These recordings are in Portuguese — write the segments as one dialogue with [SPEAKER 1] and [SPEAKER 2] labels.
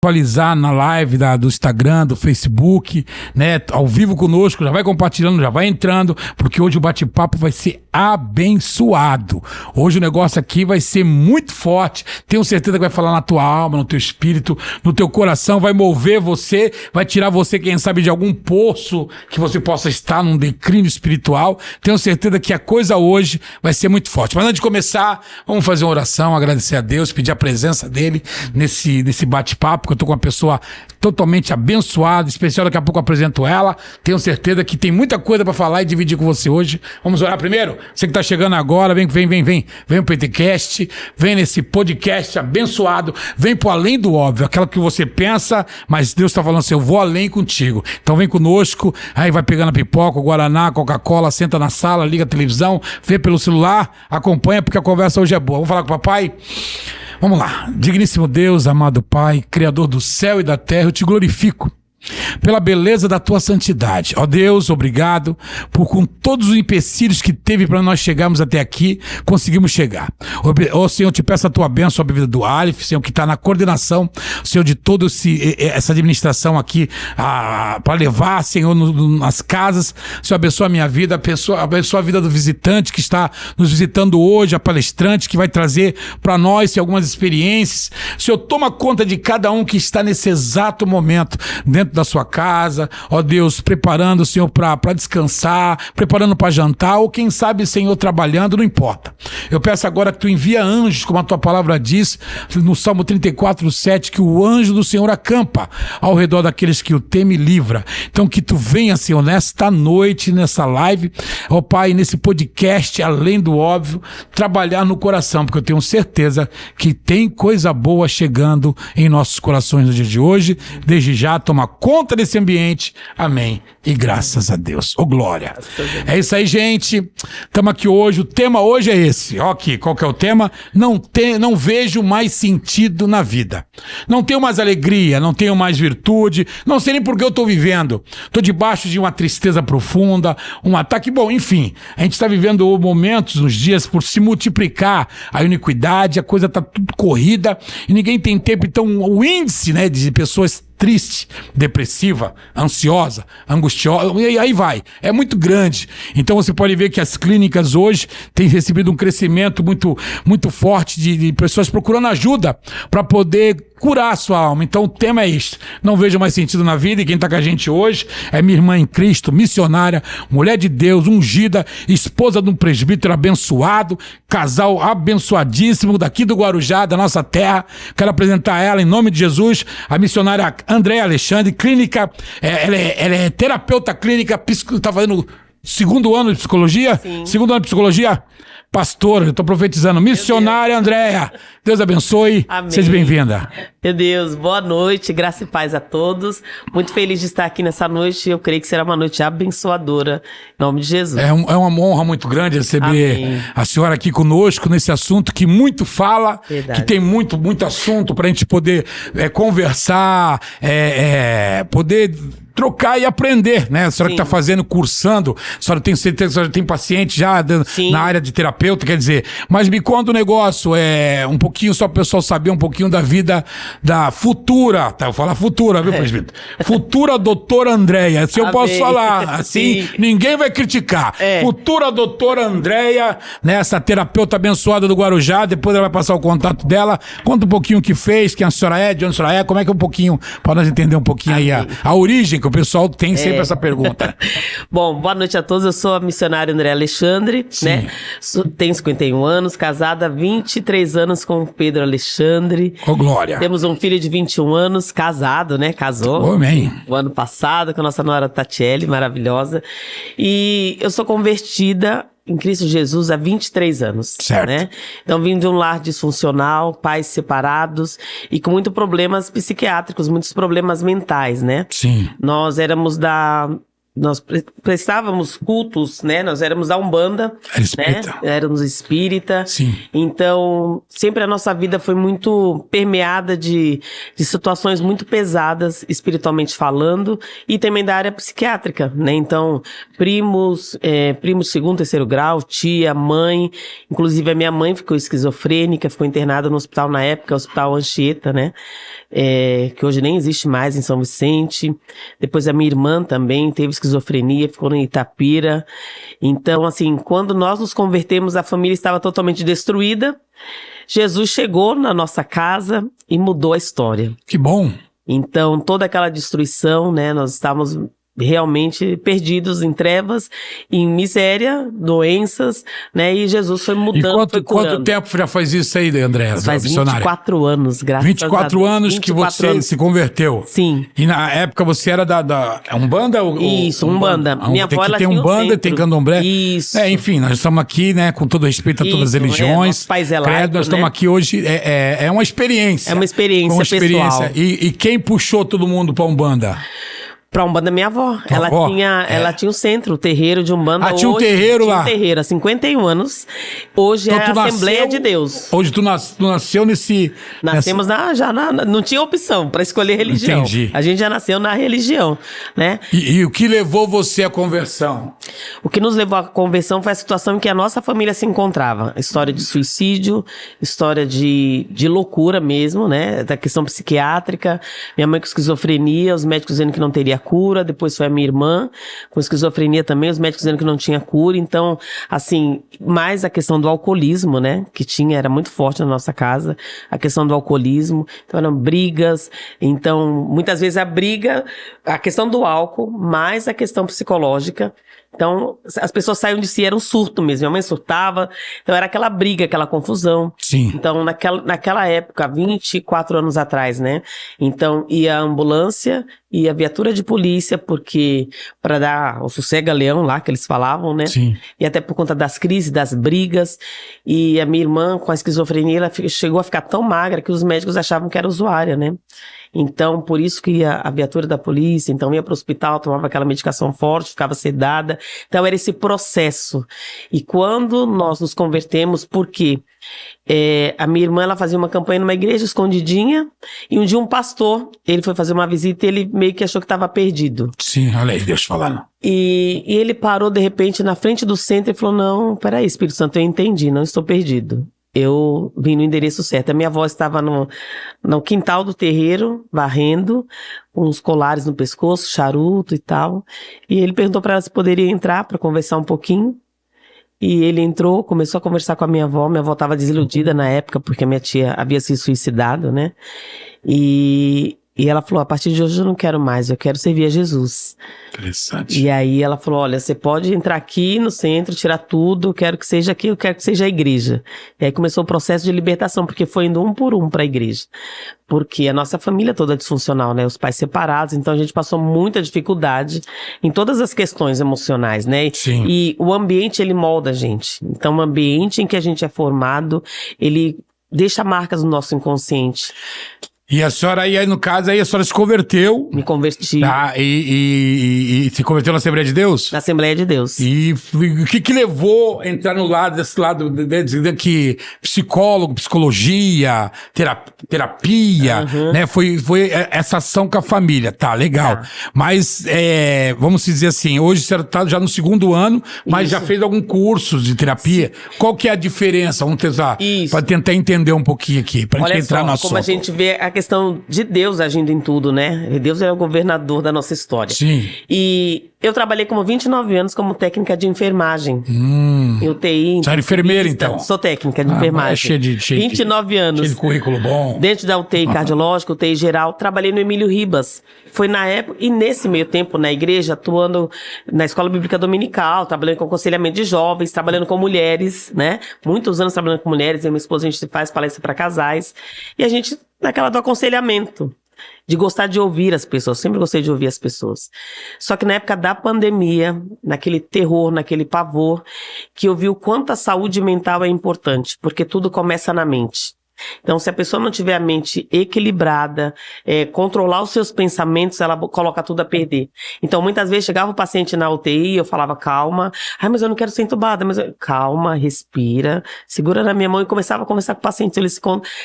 [SPEAKER 1] atualizar na live do Instagram, do Facebook, né, ao vivo conosco, já vai compartilhando, já vai entrando, porque hoje o bate-papo vai ser abençoado. Hoje o negócio aqui vai ser muito forte, tenho certeza que vai falar na tua alma, no teu espírito, no teu coração, vai mover você, vai tirar você, quem sabe, de algum poço que você possa estar num declínio espiritual. Tenho certeza que a coisa hoje vai ser muito forte. Mas antes de começar, vamos fazer uma oração, agradecer a Deus, pedir a presença dele nesse bate-papo, porque eu tô com uma pessoa totalmente abençoada, especial. Daqui a pouco eu apresento ela. Tenho certeza que tem muita coisa para falar e dividir com você hoje. Vamos orar primeiro? Você que tá chegando agora, vem pro Pentecast, vem nesse podcast abençoado, vem pro além do óbvio, aquela que você pensa, mas Deus tá falando assim, eu vou além contigo. Então vem conosco, aí vai pegando a pipoca, o Guaraná, Coca-Cola, senta na sala, liga a televisão, vê pelo celular, acompanha, porque a conversa hoje é boa. Vamos falar com o papai? Vamos lá. Digníssimo Deus, amado Pai, Criador do céu e da terra, eu te glorifico pela beleza da tua santidade. Ó Deus, obrigado por, com todos os empecilhos que teve para nós chegarmos até aqui, conseguimos chegar. Ó Senhor, eu te peço a tua bênção sobre a vida do Aleph, Senhor, que está na coordenação, Senhor, de toda essa administração aqui, para levar, Senhor, nas casas. Senhor, abençoa a minha vida, abençoa a vida do visitante que está nos visitando hoje, a palestrante que vai trazer para nós, Senhor, algumas experiências. Senhor, toma conta de cada um que está nesse exato momento dentro da sua casa, ó Deus, preparando, Senhor, para descansar, preparando para jantar, ou quem sabe, Senhor, trabalhando, não importa. Eu peço agora que tu envia anjos, como a tua palavra diz, no Salmo 34:7, que o anjo do Senhor acampa ao redor daqueles que o temem e livra. Então que tu venha, Senhor, nesta noite, nessa live, ó Pai, nesse podcast, além do óbvio, trabalhar no coração, porque eu tenho certeza que tem coisa boa chegando em nossos corações no dia de hoje. Desde já, toma conta desse ambiente, amém, e graças a Deus, ô glória. É isso aí, gente, estamos aqui hoje, o tema hoje é esse, ó aqui, qual que é o tema? Não vejo mais sentido na vida, não tenho mais alegria, não tenho mais virtude, não sei nem por que eu estou vivendo, estou debaixo de uma tristeza profunda, um ataque, bom, enfim, a gente está vivendo momentos, nos dias, por se multiplicar a iniquidade, a coisa está tudo corrida, e ninguém tem tempo, então o índice, né, de pessoas triste, depressiva, ansiosa, angustiosa, e aí vai, é muito grande. Então você pode ver que as clínicas hoje têm recebido um crescimento muito, muito forte de pessoas procurando ajuda para poder curar a sua alma. Então o tema é este, não vejo mais sentido na vida, e quem está com a gente hoje é minha irmã em Cristo, missionária, mulher de Deus, ungida, esposa de um presbítero abençoado, casal abençoadíssimo daqui do Guarujá, da nossa terra. Quero apresentar ela em nome de Jesus, a missionária Andréia Alexandre, clínica, ela é terapeuta clínica, está fazendo segundo ano de psicologia? Sim. Segundo ano de psicologia? Pastora, eu estou profetizando, missionária Andréia, Deus abençoe, amém. Seja bem-vinda.
[SPEAKER 2] Meu Deus, boa noite, graça e paz a todos, muito feliz de estar aqui nessa noite, eu creio que será uma noite abençoadora, em nome de Jesus. É
[SPEAKER 1] uma honra muito grande receber amém. A senhora aqui conosco nesse assunto que muito fala, verdade. Que tem muito assunto para a gente poder conversar, poder trocar e aprender, né? A senhora que está fazendo, cursando, a senhora tem certeza que a senhora tem paciente já na área de terapeuta, quer dizer, mas me conta um negócio, um pouquinho, só para o pessoal saber um pouquinho da vida da futura, tá? Eu vou falar futura, viu, presbítero? Futura doutora Andréia, se eu posso falar, assim, sim. Ninguém vai criticar. Futura doutora Andréia, né? Essa terapeuta abençoada do Guarujá, depois ela vai passar o contato dela, conta um pouquinho o que fez, quem a senhora é, de onde a senhora é, como é que é um pouquinho, para nós entender um pouquinho aí a origem, que o pessoal tem sempre essa pergunta.
[SPEAKER 2] Bom, boa noite a todos, eu sou a missionária Andréia Alexandre, né? Tenho 51 anos, casada há 23 anos com o Pedro Alexandre.
[SPEAKER 1] Ô, glória!
[SPEAKER 2] Temos um filho de 21 anos, casado, né? Casou.
[SPEAKER 1] Amém.
[SPEAKER 2] O ano passado, com a nossa nora Tatiele, maravilhosa. E eu sou convertida em Cristo Jesus há 23 anos,
[SPEAKER 1] certo.
[SPEAKER 2] Né? Então vim de um lar disfuncional, pais separados e com muitos problemas psiquiátricos, muitos problemas mentais, né?
[SPEAKER 1] Sim.
[SPEAKER 2] Nós éramos da nós prestávamos cultos, né? Nós éramos da Umbanda,
[SPEAKER 1] Era espírita.
[SPEAKER 2] né? Éramos espírita.
[SPEAKER 1] Sim.
[SPEAKER 2] Então, sempre a nossa vida foi muito permeada de situações muito pesadas, espiritualmente falando, e também da área psiquiátrica, né? Então, primos de segundo, terceiro grau, tia, mãe, inclusive a minha mãe ficou esquizofrênica, ficou internada no hospital na época, o Hospital Anchieta, né? Que hoje nem existe mais em São Vicente. Depois a minha irmã também teve esquizofrenia, ficou em Itapira. Então, assim, quando nós nos convertemos, a família estava totalmente destruída. Jesus chegou na nossa casa e mudou a história.
[SPEAKER 1] Que bom.
[SPEAKER 2] Então, toda aquela destruição, né, nós estávamos realmente perdidos em trevas, em miséria, doenças, né, e Jesus foi mudando, foi curando.
[SPEAKER 1] Quanto tempo já faz isso aí, André?
[SPEAKER 2] Faz 24 anos, graças
[SPEAKER 1] 24
[SPEAKER 2] a Deus.
[SPEAKER 1] anos que você se converteu.
[SPEAKER 2] Sim.
[SPEAKER 1] E na época você era da Umbanda?
[SPEAKER 2] Isso, Umbanda. Minha avó, ela
[SPEAKER 1] tem
[SPEAKER 2] tinha
[SPEAKER 1] Umbanda, tem Candomblé.
[SPEAKER 2] Isso.
[SPEAKER 1] Enfim, nós estamos aqui, né, com todo respeito a todas as religiões.
[SPEAKER 2] Nosso país é laico,
[SPEAKER 1] credo, nós estamos aqui hoje, é uma experiência.
[SPEAKER 2] É uma experiência pessoal.
[SPEAKER 1] E quem puxou todo mundo pra Umbanda?
[SPEAKER 2] Pra Umbanda, minha avó. Ela tinha um centro, o terreiro de Umbanda.
[SPEAKER 1] Tinha um terreiro lá.
[SPEAKER 2] Tinha um terreiro há 51 anos. Hoje
[SPEAKER 1] Então,
[SPEAKER 2] é a Assembleia de Deus.
[SPEAKER 1] Hoje tu nasceu nesse...
[SPEAKER 2] Nascemos não tinha opção para escolher religião.
[SPEAKER 1] Entendi.
[SPEAKER 2] A gente já nasceu na religião, né?
[SPEAKER 1] E o que levou você à conversão?
[SPEAKER 2] O que nos levou à conversão foi a situação em que a nossa família se encontrava. História de suicídio, história de loucura mesmo, né? Da questão psiquiátrica. Minha mãe com esquizofrenia, os médicos dizendo que não teria cura. Depois foi a minha irmã com esquizofrenia também, os médicos dizendo que não tinha cura. Então, assim, mais a questão do alcoolismo, né? Que era muito forte na nossa casa. A questão do alcoolismo. Então, eram brigas. Então, muitas vezes a questão do álcool, mais a questão psicológica. Então, as pessoas saíam de si, era um surto mesmo. Minha mãe surtava, então era aquela briga, aquela confusão.
[SPEAKER 1] Sim.
[SPEAKER 2] Então, naquela época, 24 anos atrás, né? Então, ia a ambulância, ia a viatura de polícia, porque para dar o sossega-leão lá, que eles falavam, né?
[SPEAKER 1] Sim.
[SPEAKER 2] E até por conta das crises, das brigas. E a minha irmã, com a esquizofrenia, ela chegou a ficar tão magra que os médicos achavam que era usuária, né? Então, por isso que ia a viatura da polícia, então ia para o hospital, tomava aquela medicação forte, ficava sedada. Então, era esse processo. E quando nós nos convertemos, por quê? A minha irmã, ela fazia uma campanha numa igreja escondidinha, e um dia um pastor, ele foi fazer uma visita e ele meio que achou que estava perdido.
[SPEAKER 1] Sim, olha aí, deixa eu falar. Não.
[SPEAKER 2] E ele parou de repente na frente do centro e falou, não, peraí, Espírito Santo, eu entendi, não estou perdido. Eu vim no endereço certo. A minha avó estava no quintal do terreiro, varrendo, com uns colares no pescoço, charuto e tal. E ele perguntou para ela se poderia entrar para conversar um pouquinho. E ele entrou, começou a conversar com a minha avó. Minha avó estava desiludida na época, porque a minha tia havia se suicidado, né? E ela falou, a partir de hoje eu não quero mais, eu quero servir a Jesus.
[SPEAKER 1] Interessante.
[SPEAKER 2] E aí ela falou, olha, você pode entrar aqui no centro, tirar tudo, eu quero que seja aqui, eu quero que seja a igreja. E aí começou o processo de libertação, porque foi indo um por um para a igreja. Porque a nossa família toda é disfuncional, né? Os pais separados, então a gente passou muita dificuldade em todas as questões emocionais, né?
[SPEAKER 1] Sim.
[SPEAKER 2] E o ambiente, ele molda a gente. Então o ambiente em que a gente é formado, ele deixa marcas no nosso inconsciente.
[SPEAKER 1] E a senhora aí, no caso, a senhora se converteu.
[SPEAKER 2] Me converti.
[SPEAKER 1] Tá, e se converteu na Assembleia de Deus?
[SPEAKER 2] Na Assembleia de Deus.
[SPEAKER 1] E o que levou a entrar no lado, desse lado, que psicólogo, psicologia, terapia, né? Foi essa ação com a família. Tá, legal.
[SPEAKER 2] Tá.
[SPEAKER 1] Mas, vamos dizer assim, hoje você tá já no 2º ano, mas já fez algum curso de terapia. Sim. Qual que é a diferença? Vamos tentar, para tentar entender um pouquinho aqui, pra gente entrar no assunto.
[SPEAKER 2] Como a gente vê a questão de Deus agindo em tudo, né? Deus é o governador da nossa história.
[SPEAKER 1] Sim.
[SPEAKER 2] E eu trabalhei como 29 anos como técnica de enfermagem. Em UTI.
[SPEAKER 1] Você era enfermeira, então?
[SPEAKER 2] Sou técnica de enfermagem.
[SPEAKER 1] Cheio de
[SPEAKER 2] 29 anos.
[SPEAKER 1] Cheio de currículo bom.
[SPEAKER 2] Dentro da UTI cardiológica, UTI geral, trabalhei no Emílio Ribas. Foi na época, e nesse meio tempo na igreja, atuando na escola bíblica dominical, trabalhando com aconselhamento de jovens, trabalhando com mulheres, né? Muitos anos trabalhando com mulheres, eu e minha esposa, a gente faz palestra para casais. E a gente, naquela do aconselhamento, de gostar de ouvir as pessoas, sempre gostei de ouvir as pessoas. Só que na época da pandemia, naquele terror, naquele pavor, que eu vi o quanto a saúde mental é importante, porque tudo começa na mente. Então, se a pessoa não tiver a mente equilibrada, controlar os seus pensamentos, ela coloca tudo a perder. Então, muitas vezes chegava o paciente na UTI, eu falava, calma, mas eu não quero ser entubada, calma, respira, segura na minha mão, e começava a conversar com o paciente. Ele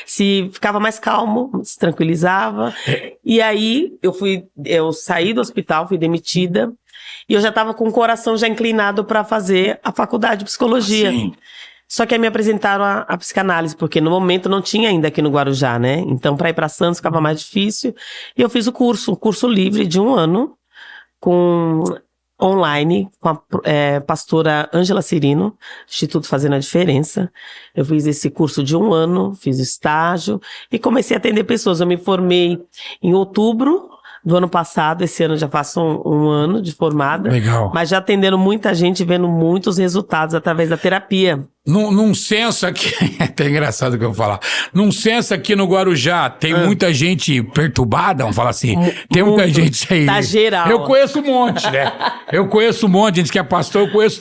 [SPEAKER 2] se ficava mais calmo, se tranquilizava. E aí, eu saí do hospital, fui demitida, e eu já estava com o coração já inclinado para fazer a faculdade de psicologia.
[SPEAKER 1] Sim.
[SPEAKER 2] Só que aí me apresentaram a psicanálise, porque no momento não tinha ainda aqui no Guarujá, né? Então, para ir para Santos ficava mais difícil. E eu fiz um curso livre de 1 ano, online, com a pastora Ângela Cirino, Instituto Fazendo a Diferença. Eu fiz esse curso de 1 ano, fiz estágio e comecei a atender pessoas. Eu me formei em outubro do ano passado, esse ano já faço um ano de formada.
[SPEAKER 1] Legal.
[SPEAKER 2] Mas já atendendo muita gente, vendo muitos resultados através da terapia.
[SPEAKER 1] Num censo aqui, é até engraçado o que eu vou falar. Num censo aqui no Guarujá, tem muita gente perturbada, vamos falar assim. Tem muita gente aí.
[SPEAKER 2] Tá geral.
[SPEAKER 1] Eu conheço um monte, né? Eu conheço um monte, gente que é pastor, eu conheço.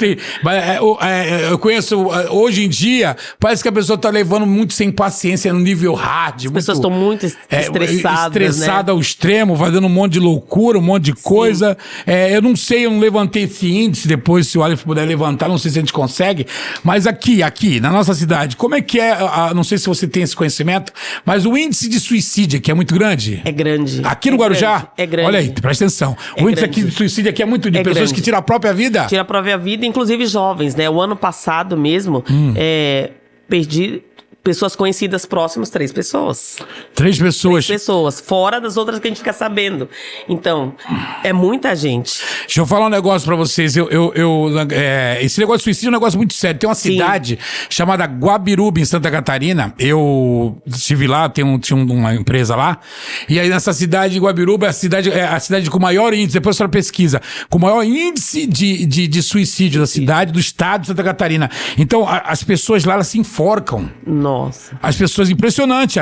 [SPEAKER 1] Eu conheço, hoje em dia, parece que a pessoa tá levando muito sem paciência no nível hard.
[SPEAKER 2] As pessoas estão muito estressadas.
[SPEAKER 1] Estressada,
[SPEAKER 2] né?
[SPEAKER 1] ao extremo, fazendo um monte de loucura, um monte de coisa. Eu não sei, eu não levantei esse índice, depois se o Alex puder levantar, não sei se a gente consegue, mas aqui, na nossa cidade, como é que é, não sei se você tem esse conhecimento, mas o índice de suicídio aqui é muito grande?
[SPEAKER 2] É grande.
[SPEAKER 1] Aqui no Guarujá?
[SPEAKER 2] É grande.
[SPEAKER 1] Olha aí, presta atenção. O índice aqui de suicídio aqui é muito de pessoas
[SPEAKER 2] grande.
[SPEAKER 1] que tiram a própria vida?
[SPEAKER 2] Tira a própria vida, inclusive jovens, né? O ano passado mesmo, perdi pessoas conhecidas próximas, 3 pessoas.
[SPEAKER 1] 3 pessoas.
[SPEAKER 2] 3 pessoas, fora das outras que a gente fica sabendo. Então, é muita gente.
[SPEAKER 1] Deixa eu falar um negócio pra vocês. Esse negócio de suicídio é um negócio muito sério. Tem uma cidade chamada Guabiruba, em Santa Catarina. Eu estive lá, tinha uma empresa lá. E aí nessa cidade de Guabiruba, é a cidade com maior índice, depois a senhora pesquisa, com o maior índice de suicídio da cidade, do estado de Santa Catarina. Então, as pessoas lá, elas se enforcam.
[SPEAKER 2] Nossa.
[SPEAKER 1] As pessoas, impressionante.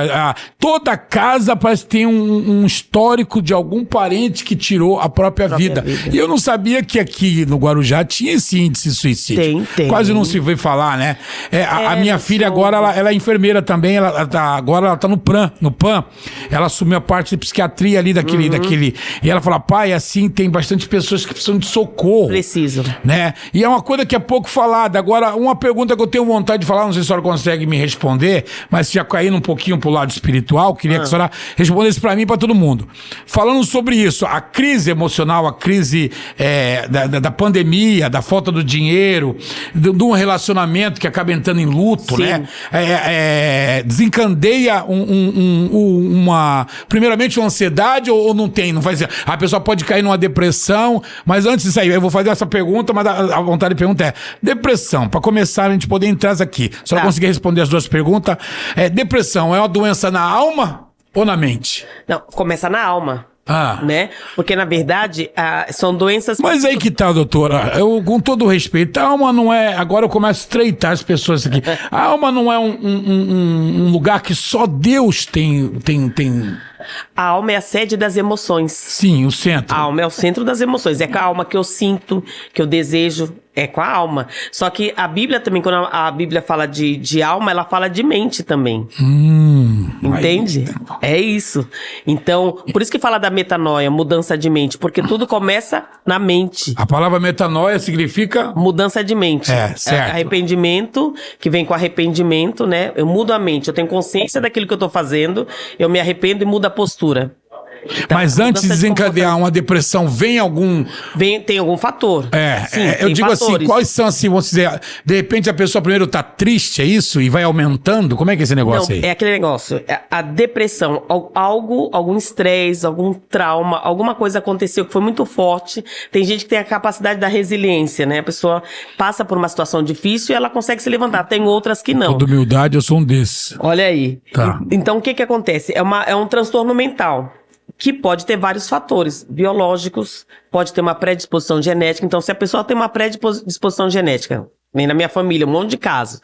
[SPEAKER 1] Toda casa parece que tem um histórico de algum parente que tirou a própria vida. E eu não sabia que aqui no Guarujá tinha esse índice de suicídio.
[SPEAKER 2] Tem.
[SPEAKER 1] Quase não se vê falar, né? A minha filha agora, ela é enfermeira também, agora ela tá no PAN. Ela assumiu a parte de psiquiatria ali daquele. E ela fala, pai, assim, tem bastante pessoas que precisam de socorro.
[SPEAKER 2] Preciso.
[SPEAKER 1] Né? E é uma coisa que é pouco falada. Agora, uma pergunta que eu tenho vontade de falar, não sei se a senhora consegue me responder, mas já caindo um pouquinho pro lado espiritual, queria que a senhora respondesse pra mim e pra todo mundo. Falando sobre isso, a crise emocional, a crise da pandemia, da falta do dinheiro, de um relacionamento que acaba entrando em luto, né? Desencandeia primeiramente uma ansiedade ou não tem? Não vai ser. A pessoa pode cair numa depressão, mas antes disso aí, eu vou fazer essa pergunta, mas a vontade de pergunta é: depressão, pra começar a gente poder entrar aqui. A senhora conseguir responder as 2 perguntas. Depressão é uma doença na alma ou na mente?
[SPEAKER 2] Não, começa na alma. Né? Porque, na verdade, são doenças...
[SPEAKER 1] Mas aí que tá, doutora, com todo o respeito, a alma não é... Agora eu começo a estreitar as pessoas aqui. A alma não é um lugar que só Deus tem...
[SPEAKER 2] A alma é a sede das emoções.
[SPEAKER 1] Sim, o centro.
[SPEAKER 2] A alma é o centro das emoções. É com a alma que eu sinto, que eu desejo. É com a alma. Só que a Bíblia também, quando a Bíblia fala de alma, ela fala de mente também. Entende? É isso. Então, por isso que fala da metanoia, mudança de mente. Porque tudo começa na mente.
[SPEAKER 1] A palavra metanoia significa...
[SPEAKER 2] mudança de mente.
[SPEAKER 1] Certo.
[SPEAKER 2] Arrependimento, que vem com arrependimento, né? Eu mudo a mente, eu tenho consciência daquilo que eu tô fazendo, eu me arrependo e mudo a postura. Então,
[SPEAKER 1] mas antes de desencadear uma depressão, tem algum
[SPEAKER 2] fator.
[SPEAKER 1] Sim, eu digo fatores. Assim, quais são assim, vamos dizer, de repente a pessoa primeiro tá triste, é isso? E vai aumentando? Como é que é esse negócio aí?
[SPEAKER 2] É aquele negócio, a depressão, algum estresse, algum trauma, alguma coisa aconteceu que foi muito forte. Tem gente que tem a capacidade da resiliência, né? A pessoa passa por uma situação difícil e ela consegue se levantar. Tem outras que não.
[SPEAKER 1] Toda humildade, eu sou um desses.
[SPEAKER 2] Olha aí.
[SPEAKER 1] Tá.
[SPEAKER 2] Então, o que acontece? É um transtorno mental, que pode ter vários fatores biológicos, pode ter uma predisposição genética. Então, se a pessoa tem uma predisposição genética, nem na minha família, um monte de casos.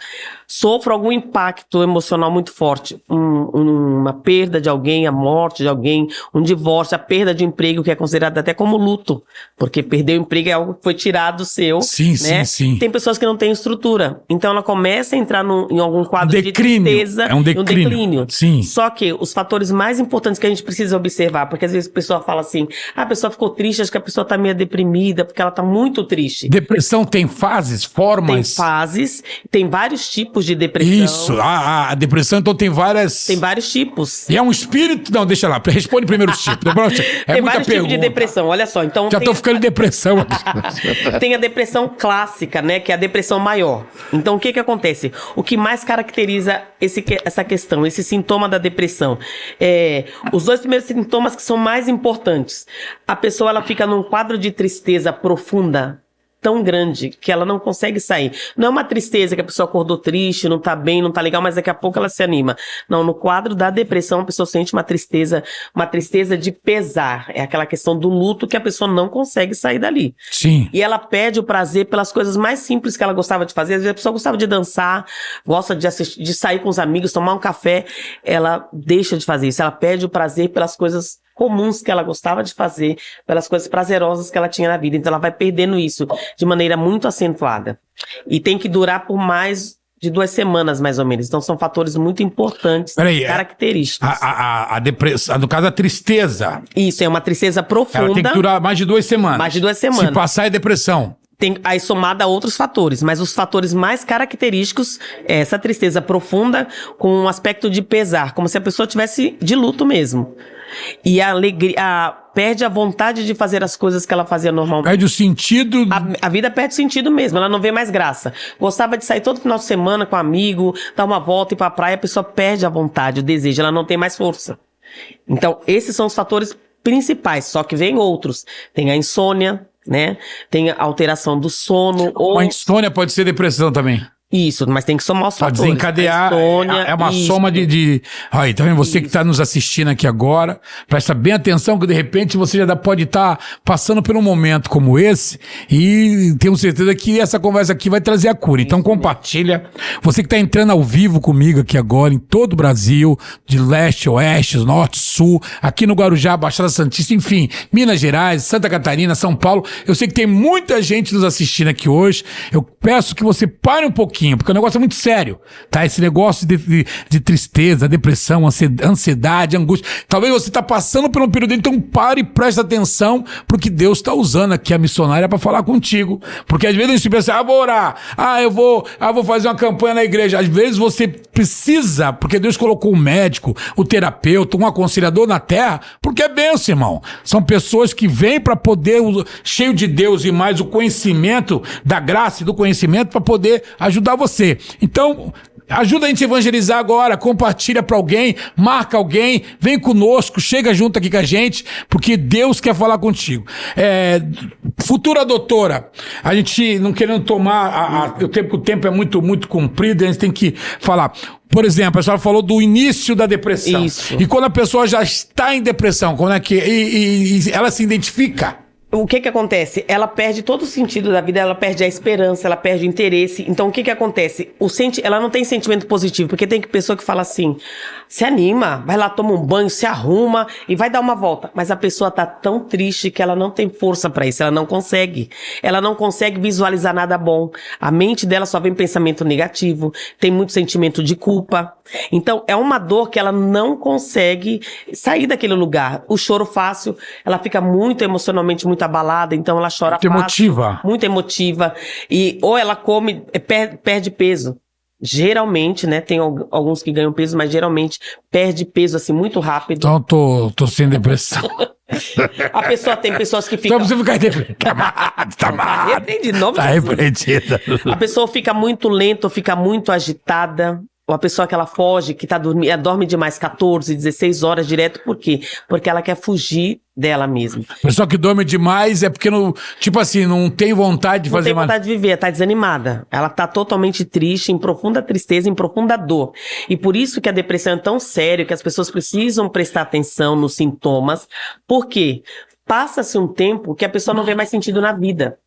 [SPEAKER 2] Sofro algum impacto emocional muito forte, uma perda de alguém, a morte de alguém, um divórcio, a perda de emprego, que é considerado até como luto, porque perder o emprego é algo que foi tirado do seu.
[SPEAKER 1] Sim,
[SPEAKER 2] né?
[SPEAKER 1] sim.
[SPEAKER 2] Tem pessoas que não têm estrutura, então ela começa a entrar em algum quadro
[SPEAKER 1] declínio,
[SPEAKER 2] de tristeza,
[SPEAKER 1] é um declínio. Sim.
[SPEAKER 2] Só que os fatores mais importantes que a gente precisa observar, porque às vezes a pessoa fala assim, a pessoa ficou triste, acho que a pessoa tá meio deprimida, porque ela tá muito triste.
[SPEAKER 1] Depressão tem fases, formas?
[SPEAKER 2] Tem fases, tem vários tipos de depressão.
[SPEAKER 1] Isso, a depressão então tem várias...
[SPEAKER 2] Tem vários tipos.
[SPEAKER 1] E é um espírito? Não, deixa lá, responde primeiro os tipos.
[SPEAKER 2] Tem vários tipos de depressão, olha só. Então
[SPEAKER 1] já tô ficando em depressão aqui.
[SPEAKER 2] Tem a depressão clássica, né, que é a depressão maior. Então o que acontece? O que mais caracteriza essa questão, esse sintoma da depressão? Os dois primeiros sintomas que são mais importantes. A pessoa ela fica num quadro de tristeza profunda, tão grande, que ela não consegue sair. Não é uma tristeza que a pessoa acordou triste, não tá bem, não tá legal, mas daqui a pouco ela se anima. Não, no quadro da depressão a pessoa sente uma tristeza de pesar. É aquela questão do luto que a pessoa não consegue sair dali.
[SPEAKER 1] Sim.
[SPEAKER 2] E ela perde o prazer pelas coisas mais simples que ela gostava de fazer. Às vezes a pessoa gostava de dançar, gosta de assistir, de sair com os amigos, tomar um café. Ela deixa de fazer isso. Ela perde o prazer pelas coisas comuns que ela gostava de fazer, pelas coisas prazerosas que ela tinha na vida. Então ela vai perdendo isso de maneira muito acentuada. E tem que durar por mais de 2 semanas, mais ou menos. Então são fatores muito importantes, característicos.
[SPEAKER 1] A depressão, no caso a tristeza.
[SPEAKER 2] Isso, é uma tristeza profunda.
[SPEAKER 1] Ela tem que durar mais de 2 semanas.
[SPEAKER 2] Mais de 2 semanas.
[SPEAKER 1] Se passar é depressão.
[SPEAKER 2] Tem aí somada a outros fatores, mas os fatores mais característicos é essa tristeza profunda com um aspecto de pesar, como se a pessoa tivesse de luto mesmo. E a alegria, perde a vontade de fazer as coisas que ela fazia normalmente.
[SPEAKER 1] Perde o sentido.
[SPEAKER 2] A vida perde sentido mesmo, ela não vê mais graça. Gostava de sair todo final de semana com um amigo, dar uma volta, ir pra praia, a pessoa perde a vontade, o desejo, ela não tem mais força. Então, esses são os fatores principais, só que vem outros. Tem a insônia, né? Tem a alteração do sono.
[SPEAKER 1] Uma insônia pode ser depressão também.
[SPEAKER 2] Isso, mas tem que somar os fatores.
[SPEAKER 1] Pode desencadear, é uma soma de... Aí, tá vendo? Você que está nos assistindo aqui agora, presta bem atenção que de repente você já pode estar passando por um momento como esse e tenho certeza que essa conversa aqui vai trazer a cura. Então compartilha. Você que está entrando ao vivo comigo aqui agora, em todo o Brasil, de leste, oeste, norte, sul, aqui no Guarujá, Baixada Santista, enfim, Minas Gerais, Santa Catarina, São Paulo. Eu sei que tem muita gente nos assistindo aqui hoje. Eu peço que você pare um pouquinho, porque o negócio é muito sério, tá? Esse negócio de tristeza, depressão, ansiedade, angústia. Talvez você tá passando por um período, então pare e preste atenção, porque Deus tá usando aqui a missionária para falar contigo. Porque às vezes a gente pensa, vou orar, eu vou fazer uma campanha na igreja. Às vezes você precisa, porque Deus colocou um médico, o terapeuta, um aconselhador na terra, porque é bênção, irmão. São pessoas que vêm para poder, cheio de Deus e mais o conhecimento, da graça e do conhecimento, para poder ajudar você. Então, ajuda a gente a evangelizar agora, compartilha para alguém, marca alguém, vem conosco, chega junto aqui com a gente, porque Deus quer falar contigo. Futura doutora, a gente não querendo tomar, o tempo é muito, muito comprido, a gente tem que falar. Por exemplo, a senhora falou do início da depressão.
[SPEAKER 2] Isso.
[SPEAKER 1] E quando a pessoa já está em depressão, quando é que e ela se identifica?
[SPEAKER 2] O que acontece? Ela perde todo o sentido da vida, ela perde a esperança, ela perde o interesse. Então, o que acontece? Ela não tem sentimento positivo, porque tem pessoa que fala assim, se anima, vai lá, toma um banho, se arruma e vai dar uma volta. Mas a pessoa tá tão triste que ela não tem força pra isso, ela não consegue. Ela não consegue visualizar nada bom. A mente dela só vem pensamento negativo, tem muito sentimento de culpa. Então, é uma dor que ela não consegue sair daquele lugar. O choro fácil, ela fica muito emocionalmente muito abalada, então ela chora fácil.
[SPEAKER 1] Emotiva.
[SPEAKER 2] Muito emotiva. Ou ela come, perde peso. Geralmente, né, tem alguns que ganham peso, mas geralmente perde peso assim muito rápido.
[SPEAKER 1] Então tô sem depressão.
[SPEAKER 2] Tem pessoas que ficam...
[SPEAKER 1] Então você fica tá repreendida.
[SPEAKER 2] A pessoa fica muito lenta, fica muito agitada. Uma pessoa que ela foge, que dorme demais 14, 16 horas direto, por quê? Porque ela quer fugir dela mesma.
[SPEAKER 1] A pessoa que dorme demais é porque, não tem vontade de fazer mais.
[SPEAKER 2] Não tem vontade de viver, tá desanimada. Ela tá totalmente triste, em profunda tristeza, em profunda dor. E por isso que a depressão é tão séria, que as pessoas precisam prestar atenção nos sintomas. Por quê? Passa-se um tempo que a pessoa não vê mais sentido na vida.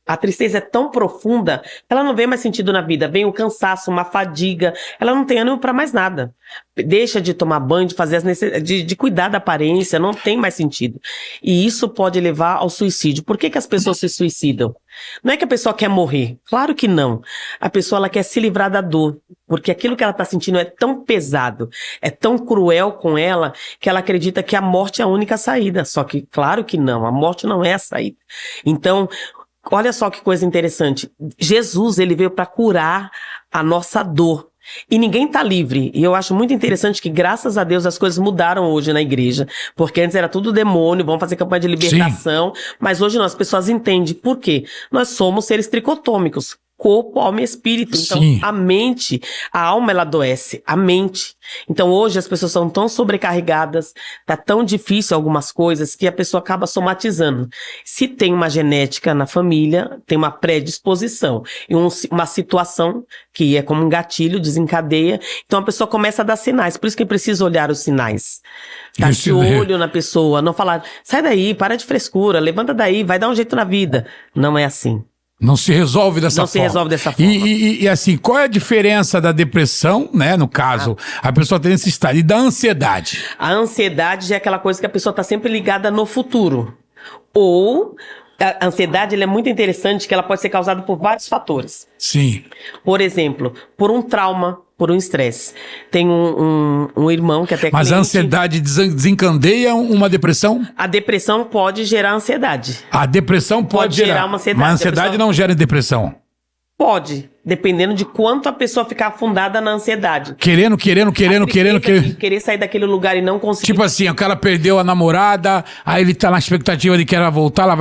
[SPEAKER 2] A tristeza é tão profunda, ela não vê mais sentido na vida. Vem o cansaço, uma fadiga, ela não tem ânimo para mais nada. Deixa de tomar banho, de fazer de cuidar da aparência, não tem mais sentido. E isso pode levar ao suicídio. Por que as pessoas se suicidam? Não é que a pessoa quer morrer, claro que não. A pessoa ela quer se livrar da dor, porque aquilo que ela está sentindo é tão pesado, é tão cruel com ela, que ela acredita que a morte é a única saída. Só que, claro que não, a morte não é a saída. Então, olha só que coisa interessante. Jesus, ele veio para curar a nossa dor. E ninguém tá livre. E eu acho muito interessante que, graças a Deus, as coisas mudaram hoje na igreja. Porque antes era tudo demônio, vamos fazer campanha de libertação. Sim. Mas hoje não, as pessoas entendem. Por quê? Nós somos seres tricotômicos. Corpo, alma e espírito. Então, sim, a mente, a alma, ela adoece. A mente. Então, hoje as pessoas são tão sobrecarregadas, tá tão difícil algumas coisas, que a pessoa acaba somatizando. Se tem uma genética na família, tem uma predisposição. E uma situação que é como um gatilho, desencadeia. Então, a pessoa começa a dar sinais. Por isso que precisa olhar os sinais. Tá de olho na pessoa. Não falar, sai daí, para de frescura, levanta daí, vai dar um jeito na vida. Não é assim.
[SPEAKER 1] Não se resolve dessa forma.
[SPEAKER 2] Não se resolve dessa forma.
[SPEAKER 1] E assim, qual é a diferença da depressão, né? No caso, a pessoa tem esse estado, e da ansiedade?
[SPEAKER 2] A ansiedade já é aquela coisa que a pessoa está sempre ligada no futuro. Ou a ansiedade ela é muito interessante, que ela pode ser causada por vários fatores.
[SPEAKER 1] Sim.
[SPEAKER 2] Por exemplo, por um trauma, por um estresse. Tem um irmão que até...
[SPEAKER 1] Mas a ansiedade desencadeia uma depressão?
[SPEAKER 2] A depressão pode gerar ansiedade.
[SPEAKER 1] A depressão pode gerar uma ansiedade. Mas a ansiedade não gera depressão?
[SPEAKER 2] Pode, dependendo de quanto a pessoa ficar afundada na ansiedade.
[SPEAKER 1] Querendo.
[SPEAKER 2] Querer sair daquele lugar e não conseguir.
[SPEAKER 1] Tipo assim, o cara perdeu a namorada, aí ele tá na expectativa de que ela vai voltar, ela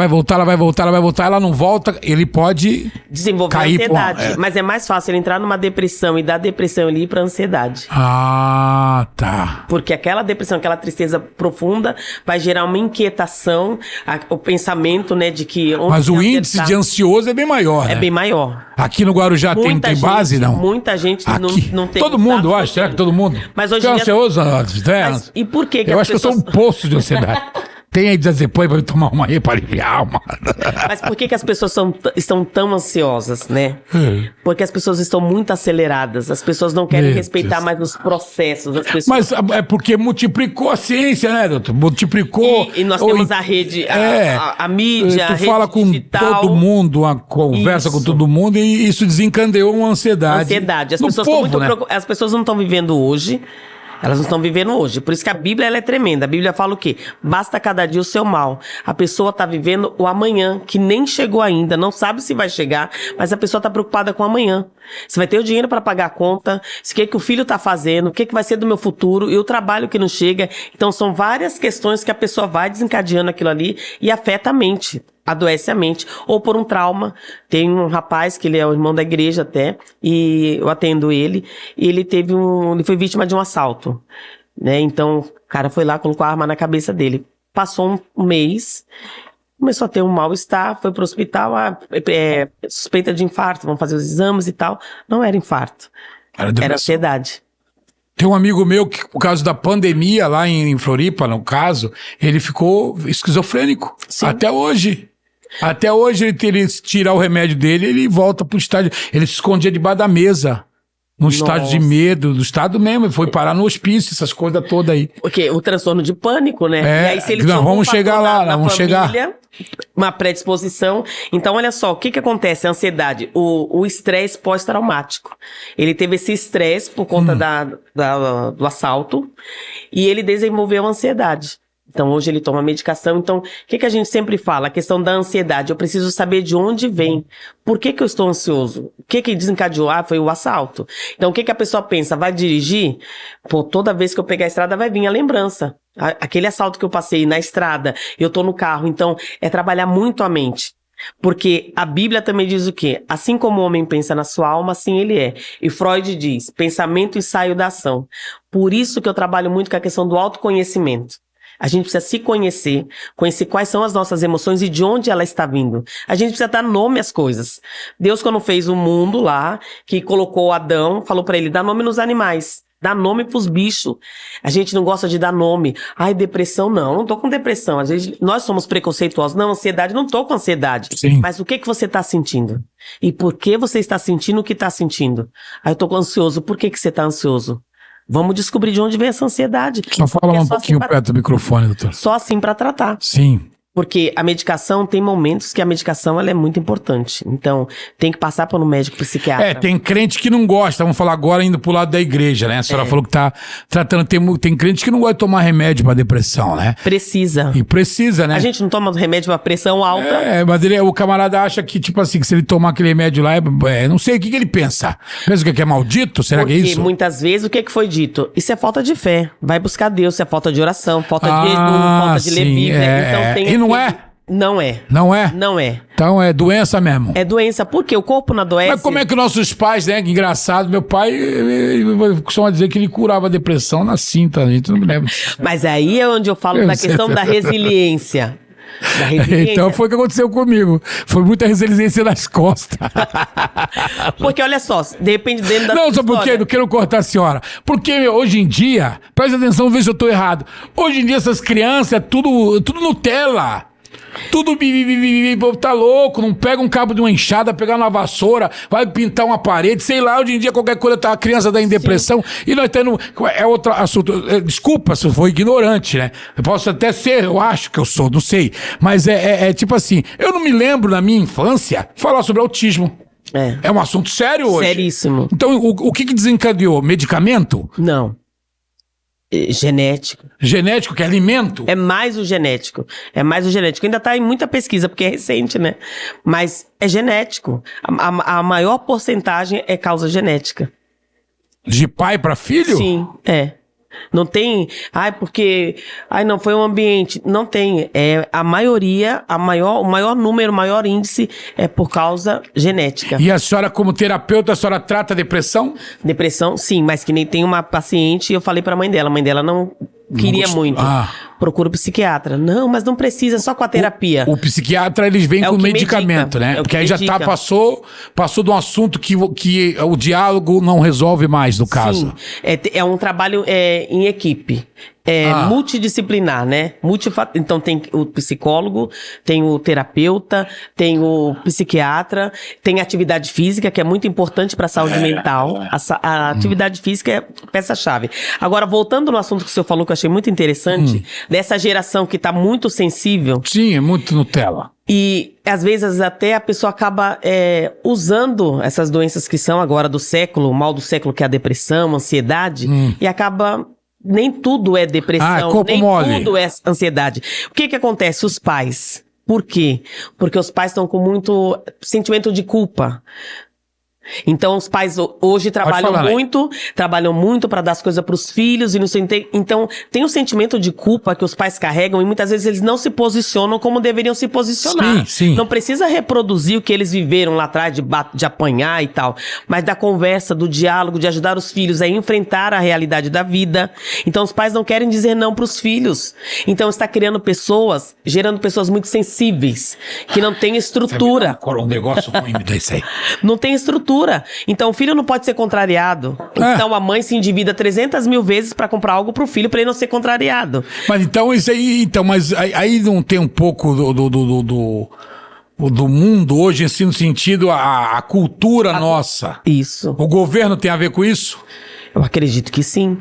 [SPEAKER 1] vai voltar, ela não volta, ele pode
[SPEAKER 2] desenvolver
[SPEAKER 1] cair
[SPEAKER 2] ansiedade. Mas é mais fácil ele entrar numa depressão e da depressão ele ir pra ansiedade.
[SPEAKER 1] Ah, tá.
[SPEAKER 2] Porque aquela depressão, aquela tristeza profunda vai gerar uma inquietação, o pensamento, né, de que...
[SPEAKER 1] Mas o índice de ansioso é bem maior, né?
[SPEAKER 2] É bem maior.
[SPEAKER 1] Aqui no Guarujá tem base, não?
[SPEAKER 2] Muita gente
[SPEAKER 1] não tem. Todo mundo, eu acho. Será que todo mundo?
[SPEAKER 2] Mas hoje em dia...
[SPEAKER 1] ansioso?
[SPEAKER 2] Mas, e por que
[SPEAKER 1] eu acho que eu sou um poço de ansiedade. Tem aí depois pra eu tomar uma aí para aliviar a alma.
[SPEAKER 2] Mas por que as pessoas estão tão ansiosas, né? Porque as pessoas estão muito aceleradas. As pessoas não querem respeitar mais os processos. As pessoas...
[SPEAKER 1] Mas é porque multiplicou a ciência, né, doutor? Multiplicou.
[SPEAKER 2] E nós temos a rede, a mídia, a rede
[SPEAKER 1] fala com
[SPEAKER 2] digital.
[SPEAKER 1] todo mundo, conversa com todo mundo e isso desencadeou uma ansiedade.
[SPEAKER 2] As pessoas estão muito preocupadas. As pessoas não estão vivendo hoje. Elas não estão vivendo hoje. Por isso que a Bíblia ela é tremenda. A Bíblia fala o quê? Basta cada dia o seu mal. A pessoa está vivendo o amanhã, que nem chegou ainda, não sabe se vai chegar, mas a pessoa está preocupada com o amanhã. Se vai ter o dinheiro para pagar a conta, o que o filho está fazendo, o que vai ser do meu futuro e o trabalho que não chega. Então são várias questões que a pessoa vai desencadeando aquilo ali e afeta a mente. Adoece a mente, ou por um trauma. Tem um rapaz, que ele é o irmão da igreja até, e eu atendo ele, e ele foi vítima de um assalto, né? Então, o cara foi lá, colocou a arma na cabeça dele. Passou um mês, começou a ter um mal-estar, foi pro hospital, suspeita de infarto, vamos fazer os exames e tal. Não era infarto, era ansiedade.
[SPEAKER 1] Tem um amigo meu que, por causa da pandemia lá em Floripa, no caso, ele ficou esquizofrênico. Sim. Até hoje. Até hoje, ele tirar o remédio dele, ele volta pro estádio. Ele se escondia debaixo da mesa. Num estádio de medo, do estado mesmo. Ele foi parar no hospício, essas coisas todas aí.
[SPEAKER 2] Porque o transtorno de pânico, né?
[SPEAKER 1] E aí, se ele tinha vamos chegar lá, vamos chegar.
[SPEAKER 2] Uma predisposição. Então, olha só, o que acontece? A ansiedade, o estresse pós-traumático. Ele teve esse estresse por conta do assalto e ele desenvolveu ansiedade. Então, hoje ele toma medicação. Então, o que a gente sempre fala? A questão da ansiedade. Eu preciso saber de onde vem. Por que eu estou ansioso? O que desencadeou? Foi o assalto. Então, o que a pessoa pensa? Vai dirigir? Pô, toda vez que eu pegar a estrada vai vir a lembrança. Aquele assalto que eu passei na estrada, eu tô no carro. Então, é trabalhar muito a mente. Porque a Bíblia também diz o quê? Assim como o homem pensa na sua alma, assim ele é. E Freud diz, pensamento e ensaio da ação. Por isso que eu trabalho muito com a questão do autoconhecimento. A gente precisa se conhecer quais são as nossas emoções e de onde ela está vindo. A gente precisa dar nome às coisas. Deus, quando fez o mundo lá, que colocou Adão, falou para ele, dá nome nos animais. Dá nome pros bichos. A gente não gosta de dar nome. Ai, depressão, não tô com depressão. Às vezes nós somos preconceituosos. Não, ansiedade, não tô com ansiedade.
[SPEAKER 1] Sim.
[SPEAKER 2] Mas o que você tá sentindo? E por que você está sentindo o que tá sentindo? Aí eu tô ansioso. Por que você tá ansioso? Vamos descobrir de onde vem essa ansiedade.
[SPEAKER 1] Só fala um pouquinho perto do microfone, doutor.
[SPEAKER 2] Só assim pra tratar.
[SPEAKER 1] Sim.
[SPEAKER 2] Porque a medicação, tem momentos que a medicação ela é muito importante. Então, tem que passar por um médico psiquiatra.
[SPEAKER 1] Tem crente que não gosta. Vamos falar agora indo pro lado da igreja, né? A senhora falou que tá tratando. Tem crente que não gosta de tomar remédio pra depressão, né?
[SPEAKER 2] Precisa.
[SPEAKER 1] E precisa, né?
[SPEAKER 2] A gente não toma remédio pra pressão alta.
[SPEAKER 1] Mas o camarada acha que, tipo assim, que se ele tomar aquele remédio lá, não sei o que ele pensa. Pensa que é maldito? Será que é isso?
[SPEAKER 2] Porque muitas vezes, o que foi dito? Isso é falta de fé. Vai buscar Deus, isso é falta de oração, falta de jejum, falta de ler Bíblia. Então tem
[SPEAKER 1] não é?
[SPEAKER 2] Não é.
[SPEAKER 1] Não é?
[SPEAKER 2] Não é.
[SPEAKER 1] Então é doença mesmo.
[SPEAKER 2] É doença, porque o corpo não adoece.
[SPEAKER 1] Mas como é que nossos pais, né? Que engraçado, meu pai ele costuma dizer que ele curava a depressão na cinta, a gente não me lembra.
[SPEAKER 2] Mas aí é onde eu falo da questão da resiliência. Da resiliência.
[SPEAKER 1] Então foi o que aconteceu comigo. Foi muita resiliência nas costas.
[SPEAKER 2] Porque olha só, depende dentro da
[SPEAKER 1] Não, só porque não quero cortar a senhora. Porque hoje em dia, presta atenção, vê se eu tô errado. Hoje em dia essas crianças é tudo Nutella. Tudo tá louco, não pega um cabo de uma enxada, pegar uma vassoura, vai pintar uma parede, sei lá, hoje em dia qualquer coisa a criança dá em depressão. Sim. E nós temos, é outro assunto, desculpa se eu for ignorante, né? Eu posso até ser, eu acho que eu sou, não sei, mas é tipo assim, eu não me lembro na minha infância falar sobre autismo. É um assunto sério hoje.
[SPEAKER 2] Seríssimo.
[SPEAKER 1] Então o que desencadeou? Medicamento?
[SPEAKER 2] Não. Genético.
[SPEAKER 1] Genético, que é alimento?
[SPEAKER 2] É mais o genético. É mais o genético. Ainda está em muita pesquisa, porque é recente, né? Mas é genético. A maior porcentagem é causa genética.
[SPEAKER 1] De pai para filho?
[SPEAKER 2] Sim, é. Não tem, porque não foi um ambiente. Não tem. A maioria, o maior número, o maior índice é por causa genética.
[SPEAKER 1] E a senhora, como terapeuta, a senhora trata depressão?
[SPEAKER 2] Depressão, sim, mas que nem tem uma paciente, eu falei pra mãe dela não queria muito. Procura o psiquiatra. Não, mas não precisa, só com a terapia.
[SPEAKER 1] O psiquiatra, eles vêm com medicamento, né? Porque aí já passou de um assunto que o diálogo não resolve mais, no caso.
[SPEAKER 2] Sim, é um trabalho em equipe. Multidisciplinar, né? Então tem o psicólogo, tem o terapeuta, tem o psiquiatra, tem a atividade física, que é muito importante para a saúde mental. A atividade física é peça-chave. Agora, voltando no assunto que o senhor falou, que eu achei muito interessante, dessa geração que está muito sensível.
[SPEAKER 1] Sim, é muito Nutella.
[SPEAKER 2] E, às vezes, até a pessoa acaba usando essas doenças que são agora do século, o mal do século, que é a depressão, a ansiedade, e acaba... Nem tudo é depressão, nem tudo é ansiedade. O que acontece? Os pais. Por quê? Porque os pais estão com muito sentimento de culpa. Então, os pais hoje trabalham muito para dar as coisas para os filhos. Então, tem um sentimento de culpa que os pais carregam e muitas vezes eles não se posicionam como deveriam se posicionar.
[SPEAKER 1] Sim.
[SPEAKER 2] Não precisa reproduzir o que eles viveram lá atrás, de apanhar e tal, mas da conversa, do diálogo, de ajudar os filhos a enfrentar a realidade da vida. Então, os pais não querem dizer não para os filhos. Então, está gerando pessoas muito sensíveis, que não têm estrutura.
[SPEAKER 1] Um negócio ruim desse aí.
[SPEAKER 2] Não tem estrutura. Então o filho não pode ser contrariado. Então a mãe se endivida 300 mil vezes para comprar algo pro filho para ele não ser contrariado.
[SPEAKER 1] Mas então isso aí, mas aí não tem um pouco do mundo hoje, assim, no sentido a cultura nossa.
[SPEAKER 2] Isso.
[SPEAKER 1] O governo tem a ver com isso?
[SPEAKER 2] Eu acredito que sim.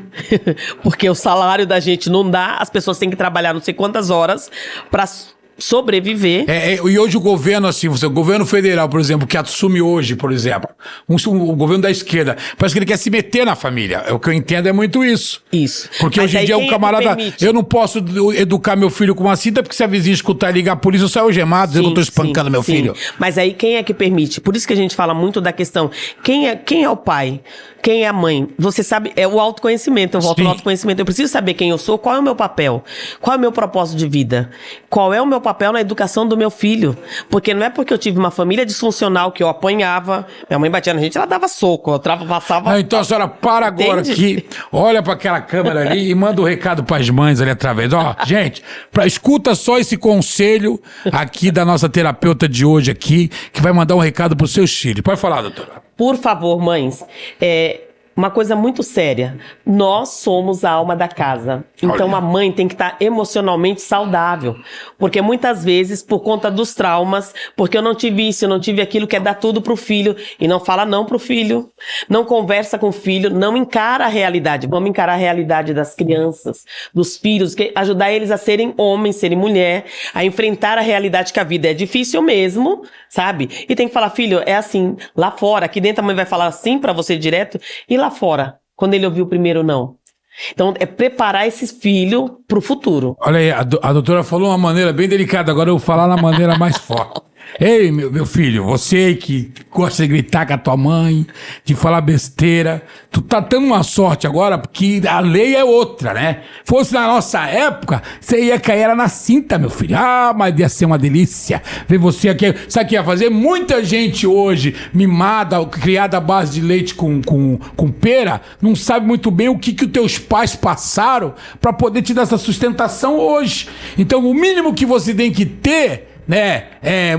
[SPEAKER 2] Porque o salário da gente não dá, as pessoas têm que trabalhar não sei quantas horas para sobreviver.
[SPEAKER 1] E hoje o governo, assim, o governo federal, por exemplo, que assume hoje, por exemplo, o governo da esquerda, parece que ele quer se meter na família. O que eu entendo é muito isso.
[SPEAKER 2] Isso.
[SPEAKER 1] Porque
[SPEAKER 2] mas
[SPEAKER 1] hoje em dia o camarada, eu não posso educar meu filho com uma cinta, porque se a vizinha escutar e ligar a polícia, eu saio gemado, dizendo que eu tô espancando meu filho.
[SPEAKER 2] Mas aí quem é que permite? Por isso que a gente fala muito da questão, quem é o pai? Quem é a mãe? Você sabe, é o autoconhecimento, eu volto no autoconhecimento. Eu preciso saber quem eu sou, qual é o meu papel, qual é o meu propósito de vida, qual é o meu papel na educação do meu filho. Porque não é porque eu tive uma família disfuncional que eu apanhava, minha mãe batia na gente, ela dava soco, eu passava...
[SPEAKER 1] Então a senhora para agora aqui, olha para aquela câmera ali e manda um recado para as mães ali através. Gente, escuta só esse conselho aqui da nossa terapeuta de hoje aqui, que vai mandar um recado para os seus filhos. Pode falar, doutora.
[SPEAKER 2] Por favor, mães, uma coisa muito séria. Nós somos a alma da casa. Então,
[SPEAKER 1] Olha.
[SPEAKER 2] a mãe tem que estar emocionalmente saudável. Porque muitas vezes, por conta dos traumas, porque eu não tive isso, eu não tive aquilo, quer dar tudo pro filho. E não fala não pro filho. Não conversa com o filho. Não encara a realidade. Vamos encarar a realidade das crianças, dos filhos. Ajudar eles a serem homens, serem mulher. A enfrentar a realidade que a vida é difícil mesmo, sabe? E tem que falar, filho, é assim. Lá fora, aqui dentro a mãe vai falar assim pra você direto. E lá fora, quando ele ouviu o primeiro não. Então, é preparar esse filho pro futuro.
[SPEAKER 1] Olha aí, a doutora falou uma maneira bem delicada, agora eu vou falar na maneira mais forte. Ei, meu filho, você que gosta de gritar com a tua mãe, de falar besteira, tu tá tendo uma sorte agora, porque a lei é outra, né? Fosse na nossa época, você ia cair era na cinta, meu filho. Ah, mas ia ser uma delícia ver você aqui. Sabe o que ia fazer? Muita gente hoje, mimada, criada à base de leite com pera, não sabe muito bem o que os teus pais passaram pra poder te dar essa sustentação hoje. Então, o mínimo que você tem que ter, né,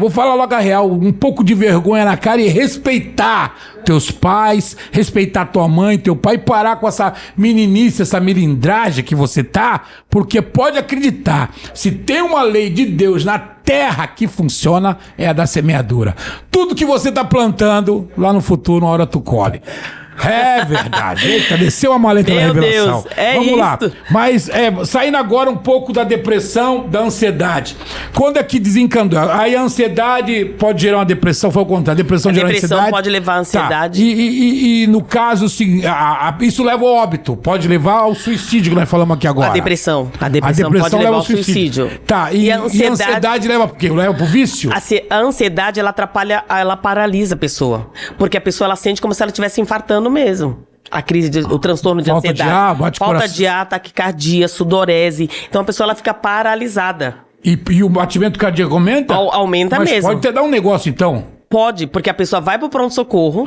[SPEAKER 1] vou falar logo a real, um pouco de vergonha na cara e respeitar teus pais, respeitar tua mãe, teu pai, e parar com essa meninice, essa melindragem que você tá, porque pode acreditar, se tem uma lei de Deus na terra que funciona, é a da semeadura. Tudo que você tá plantando, lá no futuro, uma hora tu colhe. É verdade. Eita, desceu a maleta da revelação.
[SPEAKER 2] Deus, é
[SPEAKER 1] Vamos lá.
[SPEAKER 2] isso.
[SPEAKER 1] Mas saindo agora um pouco da depressão, da ansiedade. Quando é que desencadeou? Aí a ansiedade pode gerar uma depressão, foi o contrário. A depressão gera
[SPEAKER 2] depressão
[SPEAKER 1] ansiedade.
[SPEAKER 2] pode levar à ansiedade.
[SPEAKER 1] Tá. E no caso, assim, isso leva ao óbito. Pode levar ao suicídio, que nós falamos aqui agora.
[SPEAKER 2] A depressão pode levar ao suicídio.
[SPEAKER 1] Tá, e a ansiedade leva por quê? Leva pro vício?
[SPEAKER 2] A ansiedade, ela atrapalha, ela paralisa a pessoa. Porque a pessoa, ela sente como se ela estivesse infartando mesmo. A crise, o transtorno de
[SPEAKER 1] Falta
[SPEAKER 2] ansiedade.
[SPEAKER 1] de ar, bate
[SPEAKER 2] falta
[SPEAKER 1] coração.
[SPEAKER 2] de ar, taquicardia, sudorese. Então a pessoa, ela fica paralisada.
[SPEAKER 1] E o batimento cardíaco aumenta?
[SPEAKER 2] Aumenta
[SPEAKER 1] Mas
[SPEAKER 2] mesmo.
[SPEAKER 1] pode até dar um negócio, então.
[SPEAKER 2] Pode, porque a pessoa vai pro pronto-socorro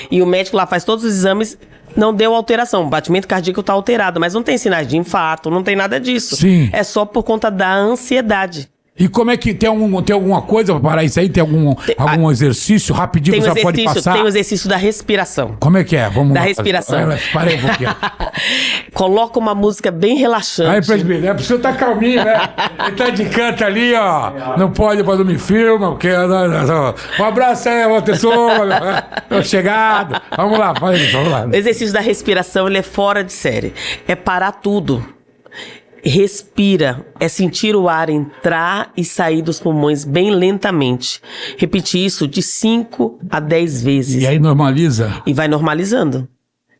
[SPEAKER 2] e o médico lá faz todos os exames, não deu alteração. O batimento cardíaco tá alterado, mas não tem sinais de infarto, não tem nada disso.
[SPEAKER 1] Sim.
[SPEAKER 2] É só por conta da ansiedade.
[SPEAKER 1] E como é que tem alguma coisa pra parar isso aí? Tem algum exercício rapidinho que você pode passar?
[SPEAKER 2] Tem o exercício da respiração.
[SPEAKER 1] Como é que é? Vamos
[SPEAKER 2] Da
[SPEAKER 1] lá.
[SPEAKER 2] respiração.
[SPEAKER 1] Parei um pouquinho.
[SPEAKER 2] Coloca uma música bem relaxante.
[SPEAKER 1] Aí, presbítero, pro senhor tá calminho, né? Ele tá de canto ali, ó. Não pode pra dormir filma, porque... Um abraço aí, ô tesoura. Tô chegado. Vamos lá, vamos lá.
[SPEAKER 2] O exercício da respiração, ele é fora de série. É parar tudo. Respira, é sentir o ar entrar e sair dos pulmões bem lentamente. Repetir isso de 5 a 10 vezes.
[SPEAKER 1] E aí normaliza?
[SPEAKER 2] E vai normalizando.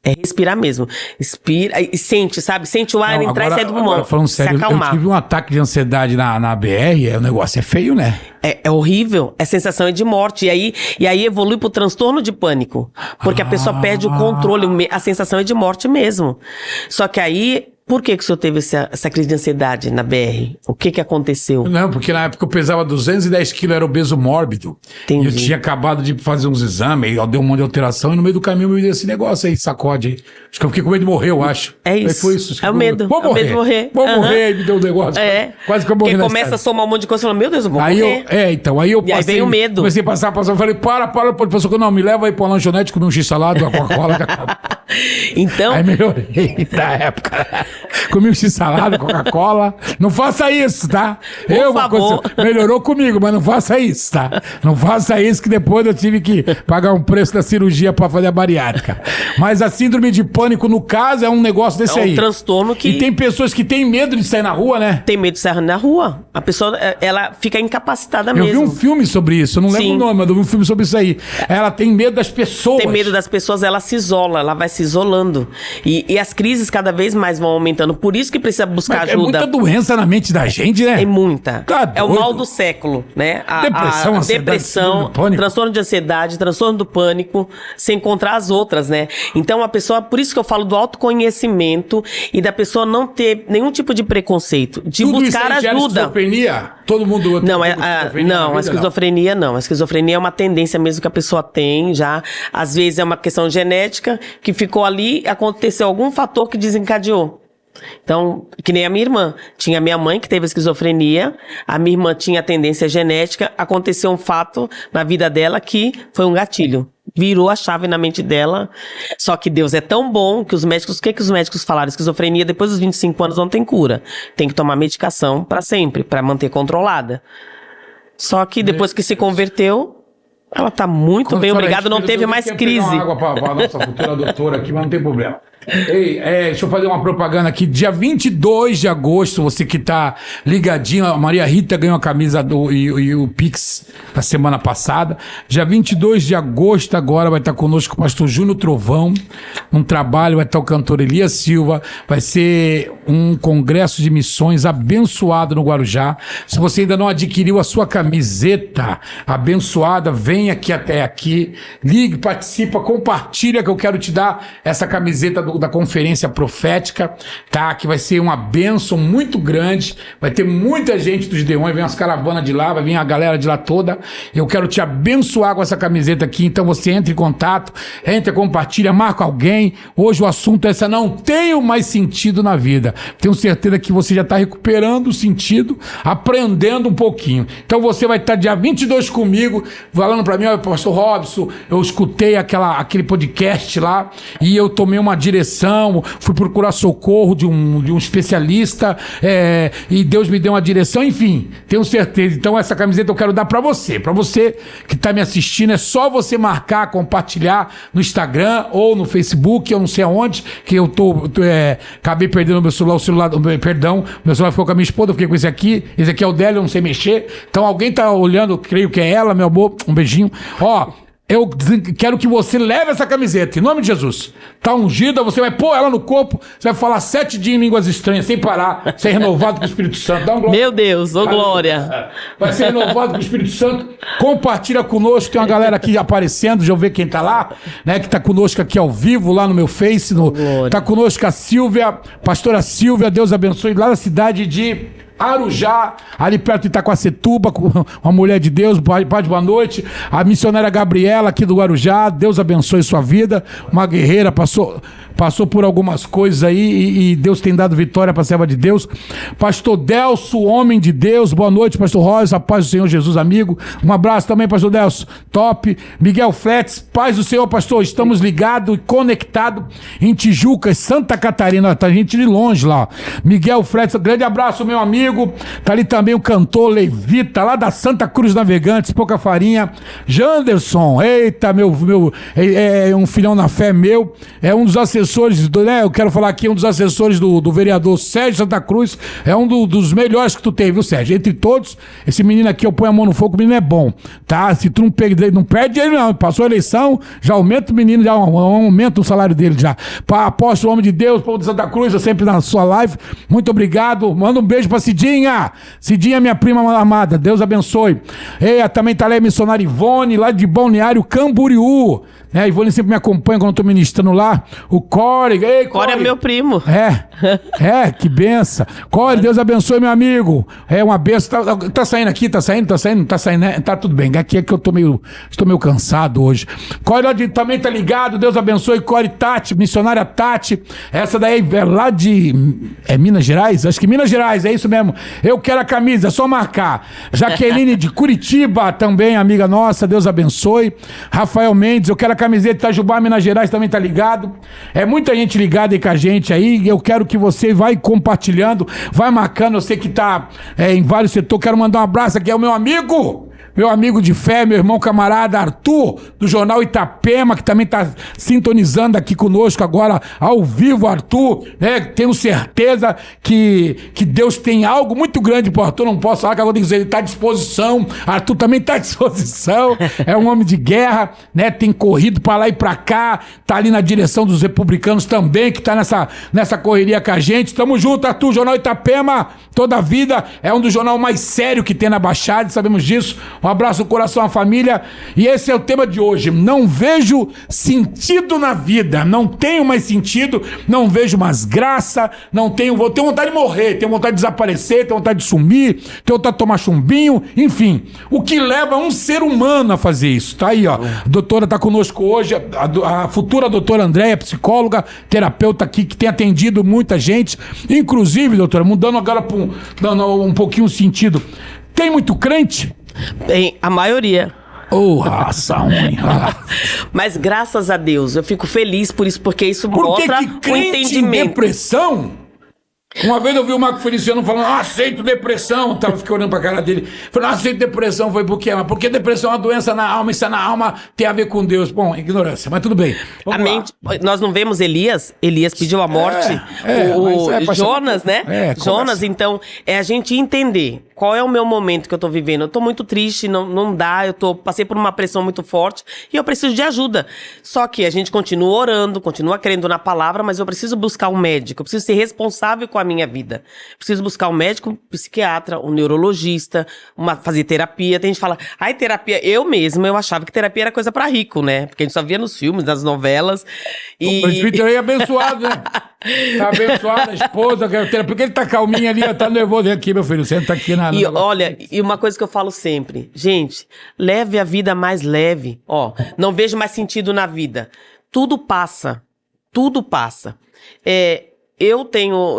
[SPEAKER 2] É respirar mesmo. Expira e sente, sabe? Sente o ar entrar e sair do pulmão.
[SPEAKER 1] Agora, falando sério,
[SPEAKER 2] se acalmar.
[SPEAKER 1] eu tive um ataque de ansiedade na BR, o negócio é feio, né?
[SPEAKER 2] É horrível, a sensação é de morte. E aí evolui pro transtorno de pânico. Porque a pessoa perde o controle, a sensação é de morte mesmo. Só que aí... Por que o senhor teve essa crise de ansiedade na BR? O que aconteceu?
[SPEAKER 1] Não, porque na época eu pesava 210 quilos, era obeso mórbido.
[SPEAKER 2] Entendi.
[SPEAKER 1] E eu tinha acabado de fazer uns exames, eu dei um monte de alteração, e no meio do caminho eu me dei esse negócio aí, sacode aí. Acho que eu fiquei com medo de morrer, eu acho.
[SPEAKER 2] É isso.
[SPEAKER 1] Aí foi isso.
[SPEAKER 2] É o medo.
[SPEAKER 1] Vou
[SPEAKER 2] É o medo de morrer.
[SPEAKER 1] Vou morrer, e me deu um negócio. Quase que eu morri.
[SPEAKER 2] Porque
[SPEAKER 1] na
[SPEAKER 2] começa
[SPEAKER 1] estrada.
[SPEAKER 2] a somar um monte de coisa, você fala, meu Deus, eu vou
[SPEAKER 1] Aí
[SPEAKER 2] morrer.
[SPEAKER 1] aí eu
[SPEAKER 2] E aí vem o medo.
[SPEAKER 1] Comecei a passar, falei, para, pessoa, não, me leva aí pra uma lanchonete, comer um x-salado, uma Coca-Cola.
[SPEAKER 2] Então...
[SPEAKER 1] Aí melhorei na época. Comi um x-salada, Coca-Cola. Não faça isso, tá?
[SPEAKER 2] Por favor.
[SPEAKER 1] Melhorou comigo, mas não faça isso, tá? Não faça isso, que depois eu tive que pagar um preço da cirurgia pra fazer a bariátrica. Mas a síndrome de pânico, no caso, é um negócio desse aí.
[SPEAKER 2] É um transtorno que...
[SPEAKER 1] E tem pessoas que têm medo de sair na rua, né?
[SPEAKER 2] Tem medo de sair na rua. A pessoa, ela fica incapacitada mesmo.
[SPEAKER 1] Eu vi um filme sobre isso, eu não lembro
[SPEAKER 2] Sim.
[SPEAKER 1] o nome, mas eu vi um filme sobre isso aí. Ela tem medo das pessoas.
[SPEAKER 2] Tem medo das pessoas, ela se isola, ela vai se isolando. E as crises cada vez mais vão aumentando. Por isso que precisa buscar
[SPEAKER 1] Mas
[SPEAKER 2] ajuda.
[SPEAKER 1] é muita doença na mente da gente, né?
[SPEAKER 2] É muita.
[SPEAKER 1] Tá
[SPEAKER 2] É o
[SPEAKER 1] doido.
[SPEAKER 2] mal do século, né?
[SPEAKER 1] Depressão,
[SPEAKER 2] a
[SPEAKER 1] ansiedade,
[SPEAKER 2] depressão,
[SPEAKER 1] síndrome do pânico.
[SPEAKER 2] transtorno de ansiedade, transtorno do pânico, sem encontrar as outras, né? Então a pessoa, por isso que eu falo do autoconhecimento e da pessoa não ter nenhum tipo de preconceito, de
[SPEAKER 1] Tudo
[SPEAKER 2] buscar
[SPEAKER 1] isso aí gera
[SPEAKER 2] ajuda.
[SPEAKER 1] esquizofrenia? Todo mundo tem
[SPEAKER 2] Não,
[SPEAKER 1] um pouco de esquizofrenia na
[SPEAKER 2] a
[SPEAKER 1] vida,
[SPEAKER 2] esquizofrenia não. A esquizofrenia é uma tendência mesmo que a pessoa tem já. Às vezes é uma questão genética que ficou ali, aconteceu algum fator que desencadeou. Então, que nem a minha irmã. Tinha a minha mãe que teve esquizofrenia, a minha irmã tinha tendência genética, aconteceu um fato na vida dela que foi um gatilho virou a chave na mente dela. Só que Deus é tão bom que os médicos... O que os médicos falaram? Esquizofrenia, depois dos 25 anos, não tem cura. Tem que tomar medicação pra sempre, pra manter controlada. Só que depois que se converteu, ela tá muito bem, obrigado, não teve mais crise.
[SPEAKER 1] Uma água pra nossa futura doutora aqui, mas não tem problema. Ei, deixa eu fazer uma propaganda aqui. Dia 22 de agosto, você que tá ligadinho, a Maria Rita ganhou a camisa e o Pix da semana passada. Dia 22 de agosto agora vai estar conosco o pastor Júnior Trovão, um trabalho, vai estar o cantor Elias Silva, vai ser um congresso de missões abençoado no Guarujá. Se você ainda não adquiriu a sua camiseta abençoada, vem aqui até aqui, ligue, participa, compartilha que eu quero te dar essa camiseta da conferência profética, tá? Que vai ser uma bênção muito grande, vai ter muita gente dos Deões, vem umas caravanas de lá, vai vir a galera de lá toda, eu quero te abençoar com essa camiseta aqui, então você entra em contato, entra, compartilha, marca alguém. Hoje o assunto é essa, não tenho mais sentido na vida. Tenho certeza que você já está recuperando o sentido, aprendendo um pouquinho. Então você vai estar dia 22 comigo, falando para mim, ó, pastor Robson, eu escutei aquele podcast lá e eu tomei uma direção, fui procurar socorro de um especialista, e Deus me deu uma direção, enfim, tenho certeza. Então essa camiseta eu quero dar para você que está me assistindo, é só você marcar, compartilhar no Instagram ou no Facebook, eu não sei aonde, que eu acabei perdendo meu celular, meu celular ficou com a minha esposa, eu fiquei com esse aqui é o dela, eu não sei mexer, então alguém tá olhando, creio que é ela, meu amor, um beijinho, ó. Eu quero que você leve essa camiseta, em nome de Jesus. Tá ungida, você vai pôr ela no corpo, você vai falar 7 dias em línguas estranhas, sem parar, ser renovado com o Espírito Santo. Dá um glória.
[SPEAKER 2] Meu Deus, ô glória.
[SPEAKER 1] Vai ser renovado com o Espírito Santo. Compartilha conosco, tem uma galera aqui aparecendo, deixa eu ver quem tá lá, né, que tá conosco aqui ao vivo, lá no meu Face. Tá conosco a Silvia, pastora Silvia, Deus abençoe, lá da cidade de Arujá, ali perto de Itaquacetuba, com uma mulher de Deus, boa noite. A missionária Gabriela, aqui do Guarujá, Deus abençoe sua vida. Uma guerreira, passou por algumas coisas aí e Deus tem dado vitória para a serva de Deus. Pastor Delso, homem de Deus, boa noite, pastor Rosa, a paz do Senhor Jesus, amigo. Um abraço também, pastor Delso, top. Miguel Fletes, paz do Senhor, pastor, estamos ligados e conectados em Tijuca, Santa Catarina, tá gente de longe lá. Miguel Fletes, grande abraço, meu amigo. Tá ali também o cantor Levita, lá da Santa Cruz Navegantes, Pouca Farinha. Janderson, eita, é um filhão na fé meu, é um dos assessores, né? Eu quero falar aqui, um dos assessores do vereador Sérgio Santa Cruz, é um dos melhores que tu tem, viu, Sérgio? Entre todos, esse menino aqui, eu ponho a mão no fogo, o menino é bom, tá? Se tu não perde ele não, passou a eleição, já aumenta o menino, já aumenta o salário dele já. Apóstolo, homem de Deus, povo de Santa Cruz, eu sempre na sua live, muito obrigado, manda um beijo pra Cidinha, minha prima amada, Deus abençoe. Também tá lá a missionária Ivone, lá de Balneário Camboriú, né? A Ivone sempre me acompanha quando eu tô ministrando lá. O Core,
[SPEAKER 2] Core é meu primo.
[SPEAKER 1] Que benção. Core, Deus abençoe, meu amigo. É uma benção. Tá saindo aqui, tá saindo, né? Tá tudo bem. Aqui é que eu tô meio cansado hoje. Core também tá ligado, Deus abençoe. Core Tati, missionária Tati. Essa daí é lá de Minas Gerais? Acho que Minas Gerais, é isso mesmo. Eu quero a camisa, é só marcar. Jaqueline de Curitiba, também amiga nossa, Deus abençoe. Rafael Mendes, eu quero a camiseta de Itajubá, Minas Gerais, também tá ligado. É muita gente ligada aí com a gente aí. Eu quero que você vai compartilhando, vai marcando. Eu sei que tá em vários setores. Quero mandar um abraço aqui ao meu amigo de fé, meu irmão camarada Arthur, do Jornal Itapema, que também está sintonizando aqui conosco agora, ao vivo, Arthur, né? Tenho certeza que Deus tem algo muito grande para o Arthur, não posso falar, que agora tem que dizer, ele está à disposição, Arthur também está à disposição, é um homem de guerra, né? Tem corrido para lá e para cá, tá ali na direção dos republicanos também, que tá nessa correria com a gente. Tamo junto, Arthur, Jornal Itapema, toda a vida, é um dos jornais mais sérios que tem na Baixada, sabemos disso. Um abraço no coração à família. E esse é o tema de hoje. Não vejo sentido na vida. Não tenho mais sentido. Não vejo mais graça. Vou ter vontade de morrer. Tenho vontade de desaparecer. Tenho vontade de sumir. Tenho vontade de tomar chumbinho. Enfim, o que leva um ser humano a fazer isso? Tá aí, ó. A doutora tá conosco hoje. A futura doutora Andréia, psicóloga, terapeuta aqui, que tem atendido muita gente. Inclusive, doutora, mudando agora dando um pouquinho o sentido. Tem muito crente?
[SPEAKER 2] Bem, a maioria.
[SPEAKER 1] Ô, raça ruim.
[SPEAKER 2] Mas graças a Deus, eu fico feliz por isso, porque isso
[SPEAKER 1] Por que
[SPEAKER 2] mostra
[SPEAKER 1] que
[SPEAKER 2] o
[SPEAKER 1] crente em
[SPEAKER 2] entendimento.
[SPEAKER 1] depressão? Uma vez eu vi o Marco Feliciano falando, aceito depressão. Fiquei olhando pra cara dele. Falei, aceito depressão. Foi por quê? Mas porque depressão é uma doença na alma, isso na alma tem a ver com Deus. Bom, ignorância, mas tudo bem.
[SPEAKER 2] A mente, nós não vemos Elias? Elias pediu a morte. O Jonas, né? Jonas, então, é a gente entender qual é o meu momento que eu tô vivendo. Eu tô muito triste, não dá, passei por uma pressão muito forte e eu preciso de ajuda. Só que a gente continua orando, continua crendo na palavra, mas eu preciso buscar um médico, eu preciso ser responsável com a minha vida. Eu preciso buscar um médico, um psiquiatra, um neurologista, fazer terapia. Tem gente que fala, terapia, eu achava que terapia era coisa pra rico, né? Porque a gente só via nos filmes, nas novelas.
[SPEAKER 1] O presbítero aí é abençoado, né? Tá abençoado, a esposa, porque ele tá calminho ali, tá nervoso. Aqui, meu filho, senta aqui na...
[SPEAKER 2] E olha, e uma coisa que eu falo sempre, gente, leve a vida mais leve. Não vejo mais sentido na vida. Tudo passa. Tudo passa. Eu tenho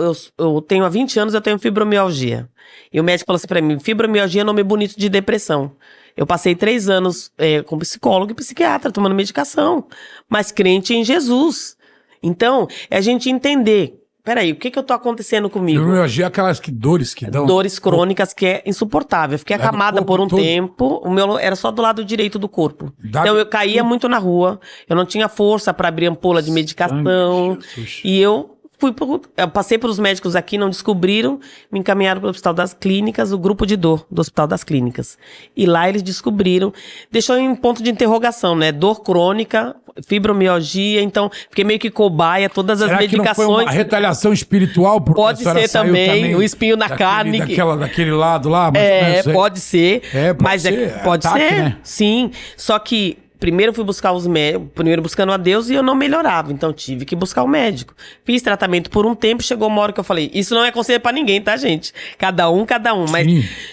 [SPEAKER 2] há 20 anos, eu tenho fibromialgia. E o médico falou assim pra mim, fibromialgia é nome bonito de depressão. Eu passei 3 anos com psicólogo e psiquiatra, tomando medicação, mas crente em Jesus. Então, é a gente entender, peraí, o que eu tô acontecendo comigo?
[SPEAKER 1] Fibromialgia é aquelas dores que dão...
[SPEAKER 2] Dores crônicas que é insuportável. Eu fiquei acamada por um tempo, o meu era só do lado direito do corpo. Então eu caía muito na rua, eu não tinha força para abrir ampola de medicação, e eu passei pelos médicos aqui, não descobriram, me encaminharam para o Hospital das Clínicas, o grupo de dor do Hospital das Clínicas. E lá eles descobriram, deixou em ponto de interrogação, né? Dor crônica, fibromialgia, então fiquei meio que cobaia, todas as medicações.
[SPEAKER 1] Que não foi uma retaliação espiritual?
[SPEAKER 2] Pode ser também, o espinho na carne.
[SPEAKER 1] Daquele lado lá?
[SPEAKER 2] Mas pode ser.
[SPEAKER 1] Pode ser.
[SPEAKER 2] Pode ser, né? Sim. Só que primeiro fui buscar os médicos, primeiro buscando a Deus e eu não melhorava, então tive que buscar o médico. Fiz tratamento por um tempo, chegou uma hora que eu falei, isso não é conselho pra ninguém, tá, gente? Cada um, mas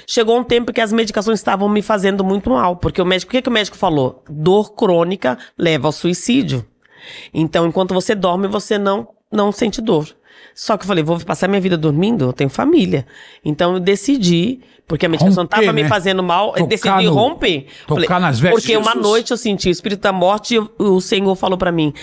[SPEAKER 2] chegou um tempo que as medicações estavam me fazendo muito mal, porque o médico, o que o médico falou? Dor crônica leva ao suicídio. Então, enquanto você dorme, você não sente dor. Só que eu falei, vou passar minha vida dormindo? Eu tenho família. Então eu decidi, porque a medicação estava me fazendo mal, eu decidi romper.
[SPEAKER 1] Tocar nas vestes.
[SPEAKER 2] Porque uma noite eu senti o espírito da morte e o Senhor falou pra mim,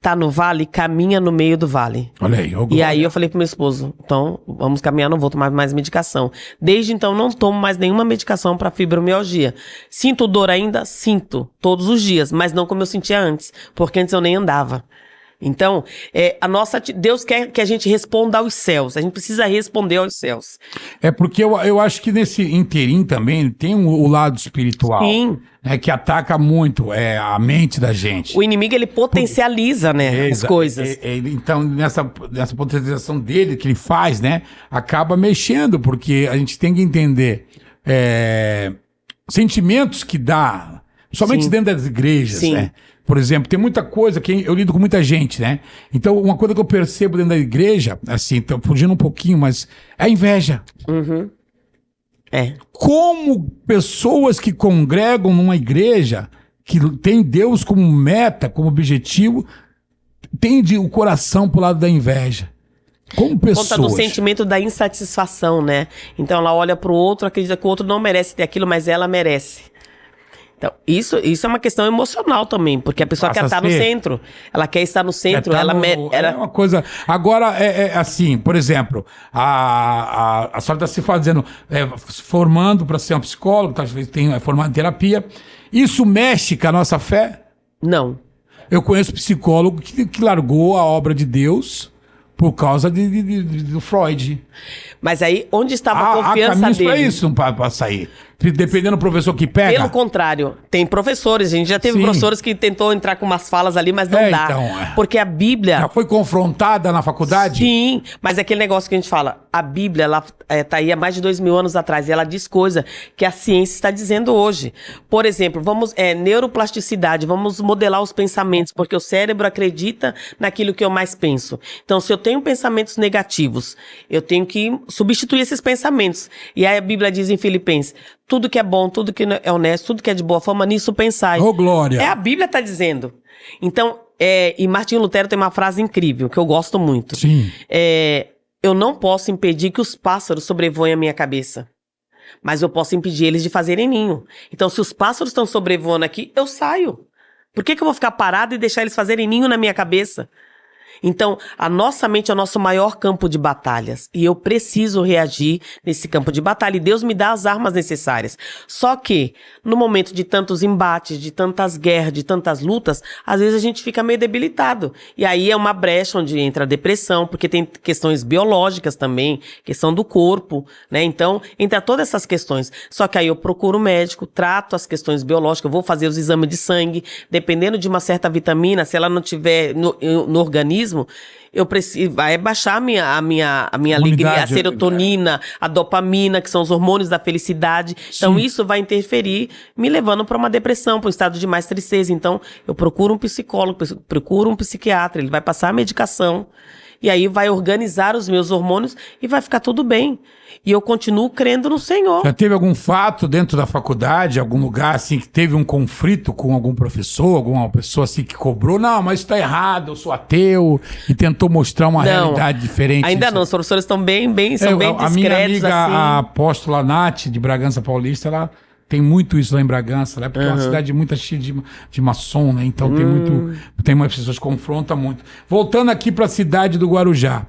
[SPEAKER 2] tá no vale, caminha no meio do vale.
[SPEAKER 1] Olha aí.
[SPEAKER 2] E aí eu falei pro meu esposo, então vamos caminhar, não vou tomar mais medicação. Desde então não tomo mais nenhuma medicação pra fibromialgia. Sinto dor ainda? Sinto, todos os dias, mas não como eu sentia antes, porque antes eu nem andava. Então, Deus quer que a gente responda aos céus. A gente precisa responder aos céus.
[SPEAKER 1] É porque eu acho que nesse interim também tem o lado espiritual.
[SPEAKER 2] Sim.
[SPEAKER 1] Que ataca muito a mente da gente.
[SPEAKER 2] O inimigo, ele potencializa, né, as coisas.
[SPEAKER 1] Então, nessa potencialização dele, que ele faz, né, acaba mexendo, porque a gente tem que entender sentimentos que dá, somente dentro das igrejas, né? Por exemplo, tem muita coisa que eu lido com muita gente, né? Então, uma coisa que eu percebo dentro da igreja, assim, tô fugindo um pouquinho, mas é a inveja.
[SPEAKER 2] Uhum.
[SPEAKER 1] Como pessoas que congregam numa igreja, que tem Deus como meta, como objetivo, tende o coração pro lado da inveja. Como pessoas.
[SPEAKER 2] Por conta do sentimento da insatisfação, né? Então, ela olha pro outro, acredita que o outro não merece ter aquilo, mas ela merece. Então, isso é uma questão emocional também, porque a pessoa quer estar no centro. Ela quer estar no centro.
[SPEAKER 1] É uma coisa... Agora, assim, por exemplo, a senhora está se fazendo, formando para ser um psicólogo, talvez tenha formado em terapia. Isso mexe com a nossa fé?
[SPEAKER 2] Não.
[SPEAKER 1] Eu conheço psicólogo que largou a obra de Deus por causa do Freud.
[SPEAKER 2] Mas aí, onde estava a confiança
[SPEAKER 1] dele? Há caminhos
[SPEAKER 2] para
[SPEAKER 1] isso, para sair. Dependendo do professor que pega.
[SPEAKER 2] Pelo contrário, tem professores. A gente já teve professores que tentou entrar com umas falas ali, mas não dá. Então, porque a Bíblia...
[SPEAKER 1] Já foi confrontada na faculdade?
[SPEAKER 2] Sim, mas é aquele negócio que a gente fala. A Bíblia, ela tá aí há mais de 2000 anos atrás. E ela diz coisa que a ciência está dizendo hoje. Por exemplo, neuroplasticidade. Vamos modelar os pensamentos, porque o cérebro acredita naquilo que eu mais penso. Então, se eu tenho pensamentos negativos, eu tenho que substituir esses pensamentos. E aí a Bíblia diz em Filipenses... Tudo que é bom, tudo que é honesto, tudo que é de boa forma, nisso pensai.
[SPEAKER 1] Ô, glória!
[SPEAKER 2] A Bíblia está dizendo. Então, e Martinho Lutero tem uma frase incrível, que eu gosto muito.
[SPEAKER 1] Sim.
[SPEAKER 2] Eu não posso impedir que os pássaros sobrevoem a minha cabeça. mas eu posso impedir eles de fazerem ninho. Então, se os pássaros estão sobrevoando aqui, eu saio. Por que eu vou ficar parado e deixar eles fazerem ninho na minha cabeça? Então, a nossa mente é o nosso maior campo de batalhas. E eu preciso reagir nesse campo de batalha. E Deus me dá as armas necessárias. Só que, no momento de tantos embates, de tantas guerras, de tantas lutas, às vezes a gente fica meio debilitado. E aí é uma brecha onde entra a depressão, porque tem questões biológicas também, questão do corpo, né? Então, entra todas essas questões. Só que aí eu procuro um médico, trato as questões biológicas, eu vou fazer os exames de sangue, dependendo de uma certa vitamina, se ela não tiver no organismo, eu preciso, vai baixar a minha alegria, a serotonina, a dopamina, que são os hormônios da felicidade. Então, isso vai interferir, me levando para uma depressão, para um estado de mais tristeza. Então, eu procuro um psicólogo, procuro um psiquiatra, ele vai passar a medicação, e aí vai organizar os meus hormônios e vai ficar tudo bem. E eu continuo crendo no Senhor.
[SPEAKER 1] Já teve algum fato dentro da faculdade, algum lugar assim, que teve um conflito com algum professor, alguma pessoa assim que cobrou? Não, mas isso tá errado, eu sou ateu, e tentou mostrar uma realidade diferente.
[SPEAKER 2] Ainda não, os professores estão bem discretos.
[SPEAKER 1] A minha amiga,
[SPEAKER 2] assim.
[SPEAKER 1] a apóstola Nath, de Bragança Paulista, ela tem muito isso lá em Bragança, né? Porque é uma cidade muito cheia de maçom, né? Então tem umas pessoas que confrontam muito. Voltando aqui para a cidade do Guarujá,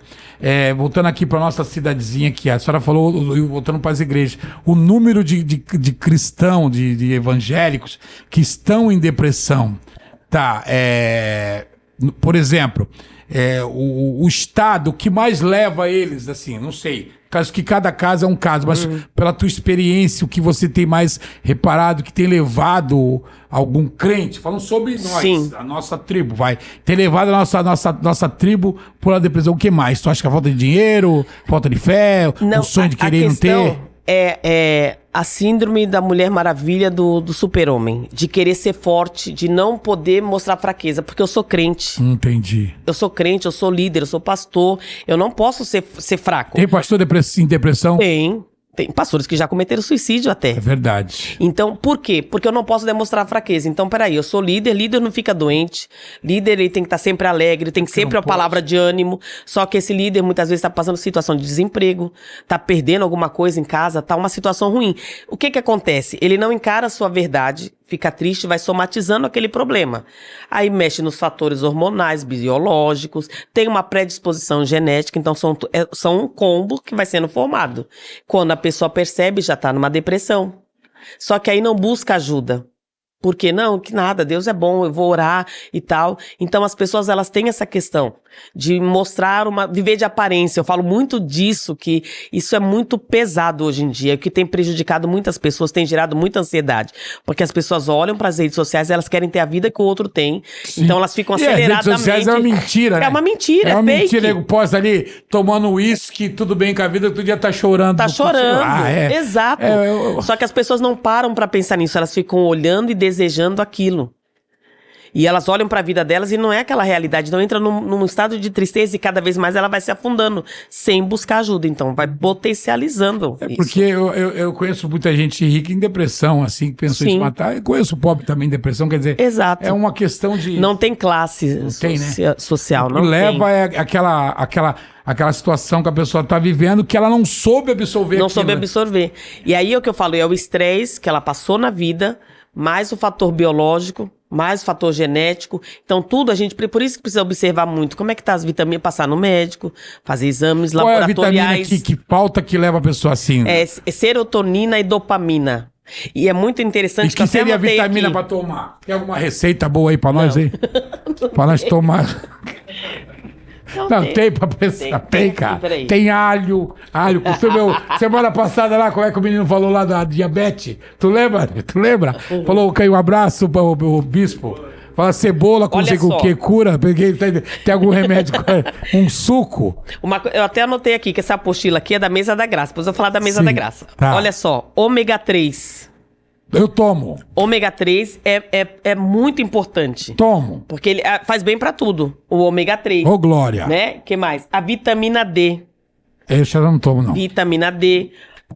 [SPEAKER 1] voltando aqui para nossa cidadezinha aqui, a senhora falou, voltando para as igrejas, o número de cristãos, de evangélicos que estão em depressão, tá? Por exemplo, o estado que mais leva eles, assim, não sei, acho que cada caso é um caso, mas pela tua experiência, o que você tem mais reparado, que tem levado algum crente, falando sobre nós,
[SPEAKER 2] Sim.
[SPEAKER 1] a nossa tribo, tem levado a nossa tribo por a depressão, o que mais? Tu acha que é falta de dinheiro, falta de fé, o sonho de querer não ter?
[SPEAKER 2] É a síndrome da Mulher Maravilha do super-homem. De querer ser forte, de não poder mostrar fraqueza. Porque eu sou crente.
[SPEAKER 1] Entendi.
[SPEAKER 2] Eu sou crente, eu sou líder, eu sou pastor. Eu não posso ser fraco.
[SPEAKER 1] Tem pastor em depressão?
[SPEAKER 2] Tem pastores que já cometeram suicídio até.
[SPEAKER 1] É verdade.
[SPEAKER 2] Então, por quê? Porque eu não posso demonstrar fraqueza. Então, peraí, eu sou líder não fica doente. Líder, ele tem que estar sempre alegre, tem que sempre a palavra de ânimo. Só que esse líder, muitas vezes, está passando situação de desemprego, está perdendo alguma coisa em casa, está uma situação ruim. O que acontece? Ele não encara a sua verdade, fica triste, vai somatizando aquele problema. Aí mexe nos fatores hormonais, biológicos, tem uma predisposição genética, então são um combo que vai sendo formado. Quando a pessoa percebe, já está numa depressão. Só que aí não busca ajuda. Por que não? Que nada, Deus é bom, eu vou orar e tal. Então as pessoas, elas têm essa questão de mostrar viver de aparência. Eu falo muito disso, que isso é muito pesado hoje em dia, que tem prejudicado muitas pessoas, tem gerado muita ansiedade. Porque as pessoas olham para as redes sociais, elas querem ter a vida que o outro tem. Sim. Então elas ficam aceleradamente.
[SPEAKER 1] As redes sociais é uma mentira, né?
[SPEAKER 2] É uma mentira,
[SPEAKER 1] é uma
[SPEAKER 2] fake.
[SPEAKER 1] mentira, nego posta ali, tomando uísque, tudo bem com a vida, todo dia tá chorando.
[SPEAKER 2] Tá chorando, exato. Só que as pessoas não param para pensar nisso, elas ficam olhando e desejando aquilo. E elas olham para a vida delas e não é aquela realidade. Não entra num estado de tristeza e cada vez mais ela vai se afundando sem buscar ajuda. Então vai potencializando isso.
[SPEAKER 1] Porque eu conheço muita gente rica em depressão, assim, que pensou em se matar. Eu conheço pobre também em depressão, quer dizer...
[SPEAKER 2] Exato.
[SPEAKER 1] É uma questão de...
[SPEAKER 2] Não tem classe social, não tem.
[SPEAKER 1] O que leva é aquela situação que a pessoa está vivendo que ela não soube absorver.
[SPEAKER 2] Não soube absorver. E aí é o que eu falo, é o estresse que ela passou na vida, mais o fator biológico, mais o fator genético. Então tudo por isso que precisa observar muito como é que tá as vitaminas, passar no médico, fazer exames laboratoriais.
[SPEAKER 1] Qual é a vitamina que falta que leva a pessoa assim?
[SPEAKER 2] É serotonina e dopamina. E é muito interessante.
[SPEAKER 1] E que seria a vitamina para tomar? Tem alguma receita boa aí para nós aí? Para nós tomar... Não, tem pra pensar. Tem, cara. Tem alho. Semana passada lá, como é que o menino falou lá da diabetes? Tu lembra? Falou, caiu um abraço para o bispo. Fala cebola com sei o que cura. Tem algum remédio, um suco.
[SPEAKER 2] Eu até anotei aqui que essa apostila aqui é da Mesa da Graça. Depois eu vou falar da Mesa da Graça.
[SPEAKER 1] Tá.
[SPEAKER 2] Olha só, ômega 3.
[SPEAKER 1] Eu tomo.
[SPEAKER 2] Ômega 3 é muito importante.
[SPEAKER 1] Tomo.
[SPEAKER 2] Porque ele faz bem pra tudo. O ômega 3.
[SPEAKER 1] Ô, glória.
[SPEAKER 2] Né? Que mais? A vitamina D.
[SPEAKER 1] Esse eu não tomo, não.
[SPEAKER 2] Vitamina D.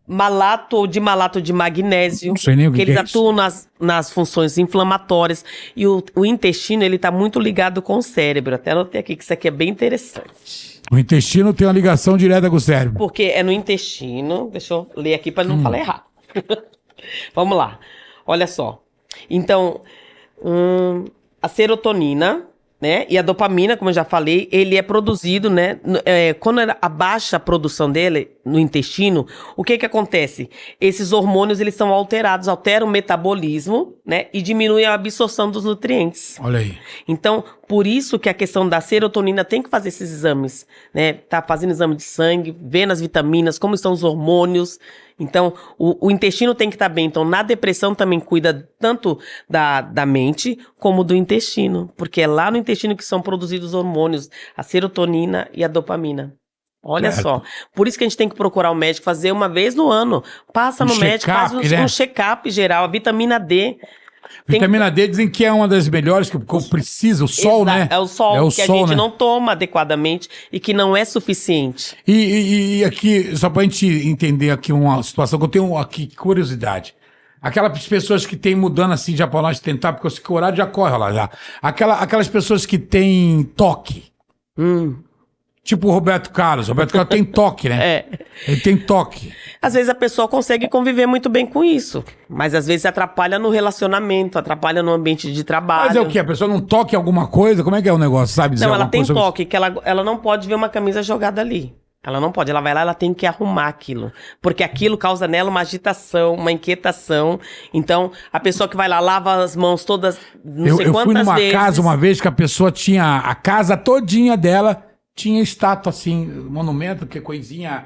[SPEAKER 2] Malato de magnésio.
[SPEAKER 1] Não sei nem o que
[SPEAKER 2] eles
[SPEAKER 1] é
[SPEAKER 2] atuam nas funções inflamatórias. E o intestino, ele tá muito ligado com o cérebro. Até anotei aqui que isso aqui é bem interessante.
[SPEAKER 1] O intestino tem uma ligação direta com o cérebro.
[SPEAKER 2] Porque é no intestino. Deixa eu ler aqui pra não falar errado. Vamos lá. Olha só. Então, a serotonina, né, e a dopamina, como eu já falei, ele é produzido, né, quando abaixa a produção dele no intestino, o que acontece? Esses hormônios, eles são alterados, alteram o metabolismo, né, e diminuem a absorção dos nutrientes.
[SPEAKER 1] Olha aí.
[SPEAKER 2] Então, por isso que a questão da serotonina tem que fazer esses exames, né, tá fazendo exame de sangue, vendo as vitaminas, como estão os hormônios. Então, o intestino tem que estar bem. Então, na depressão também cuida tanto da mente como do intestino, porque é lá no intestino que são produzidos os hormônios, a serotonina e a dopamina. Olha só. Por isso que a gente tem que procurar o médico, fazer uma vez no ano. Passa no médico, faz um check-up geral, a vitamina D.
[SPEAKER 1] Vitamina D dizem que é uma das melhores que precisa, o sol, né?
[SPEAKER 2] É o sol que a gente não toma adequadamente e que não é suficiente.
[SPEAKER 1] E aqui, só pra gente entender aqui uma situação que eu tenho aqui, curiosidade. Aquelas pessoas que têm mudando assim já pra nós tentar, porque o horário já corre lá já. Aquelas pessoas que têm toque. Tipo o Roberto Carlos. O Roberto Carlos tem toque, né? Ele tem toque.
[SPEAKER 2] Às vezes a pessoa consegue conviver muito bem com isso, mas às vezes atrapalha no relacionamento, atrapalha no ambiente de trabalho.
[SPEAKER 1] Mas é o quê? A pessoa não toque alguma coisa? Como é que é o negócio? Sabe dizer
[SPEAKER 2] Não, ela tem toque,
[SPEAKER 1] isso?
[SPEAKER 2] que ela não pode ver uma camisa jogada ali. Ela não pode, ela vai lá, ela tem que arrumar aquilo. Porque aquilo causa nela uma agitação, uma inquietação. Então, a pessoa que vai lá, lava as mãos todas, não sei quantas vezes. Eu fui numa
[SPEAKER 1] casa uma vez que a pessoa tinha, a casa todinha dela tinha estátua assim, monumento, que coisinha,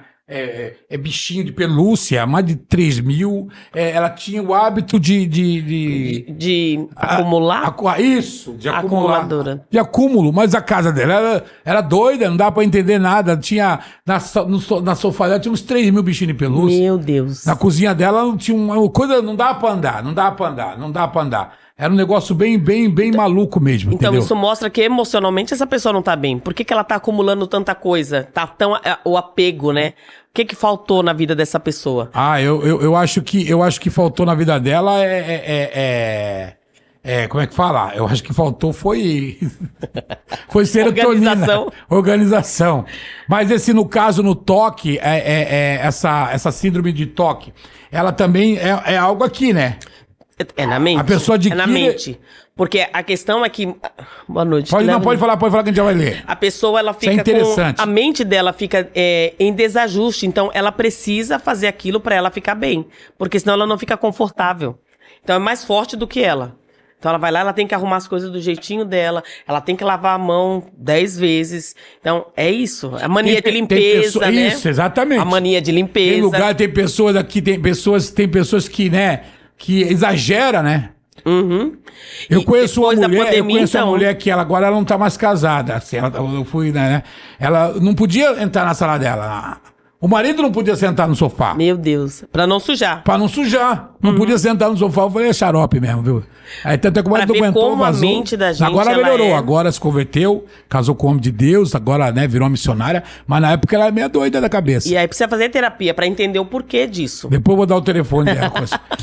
[SPEAKER 1] bichinho de pelúcia, mais de 3 mil. Ela tinha o hábito
[SPEAKER 2] de acumular?
[SPEAKER 1] Isso, de acumular.
[SPEAKER 2] Acumuladora.
[SPEAKER 1] De acúmulo, mas a casa dela era doida, não dá pra entender nada. Tinha, na sofá dela tinha uns 3 mil bichinhos de pelúcia.
[SPEAKER 2] Meu Deus.
[SPEAKER 1] Na cozinha dela não tinha uma coisa, não dava pra andar. Era um negócio bem maluco mesmo,
[SPEAKER 2] então,
[SPEAKER 1] entendeu?
[SPEAKER 2] Isso mostra que emocionalmente essa pessoa não tá bem. Por que ela tá acumulando tanta coisa? Tá tão o apego, né? O que faltou na vida dessa pessoa?
[SPEAKER 1] Eu acho que faltou na vida dela como é que fala? Eu acho que faltou foi serotonina. Organização. Mas no caso, no toque, essa síndrome de toque, ela também é algo aqui, né?
[SPEAKER 2] É na mente.
[SPEAKER 1] A pessoa adquire...
[SPEAKER 2] É na mente. Porque a questão é que... Boa noite.
[SPEAKER 1] Pode falar que a gente já vai ler.
[SPEAKER 2] A pessoa, ela fica
[SPEAKER 1] Isso é interessante.
[SPEAKER 2] A mente dela fica em desajuste. Então, ela precisa fazer aquilo pra ela ficar bem. Porque senão ela não fica confortável. Então, é mais forte do que ela. Então, ela vai lá, ela tem que arrumar as coisas do jeitinho dela. Ela tem que lavar a mão 10 vezes. Então, é isso. A mania de limpeza, né?
[SPEAKER 1] Isso, exatamente.
[SPEAKER 2] A mania de limpeza.
[SPEAKER 1] Tem lugar, tem pessoas aqui, tem pessoas que, né... que exagera, né? Eu conheço uma mulher que agora ela não tá mais casada. Assim, eu fui, né? Ela não podia entrar na sala dela. O marido não podia sentar no sofá.
[SPEAKER 2] Meu Deus. Pra não sujar.
[SPEAKER 1] Não podia sentar no sofá. Eu falei, é xarope mesmo, viu? Aí tanto é que o marido aguentou, vazou.
[SPEAKER 2] A mente da gente,
[SPEAKER 1] agora melhorou. Agora se converteu, casou com o homem de Deus, agora, né, virou uma missionária. Mas na época ela é meio doida da cabeça.
[SPEAKER 2] E aí precisa fazer terapia pra entender o porquê disso.
[SPEAKER 1] Depois eu vou dar o telefone dela.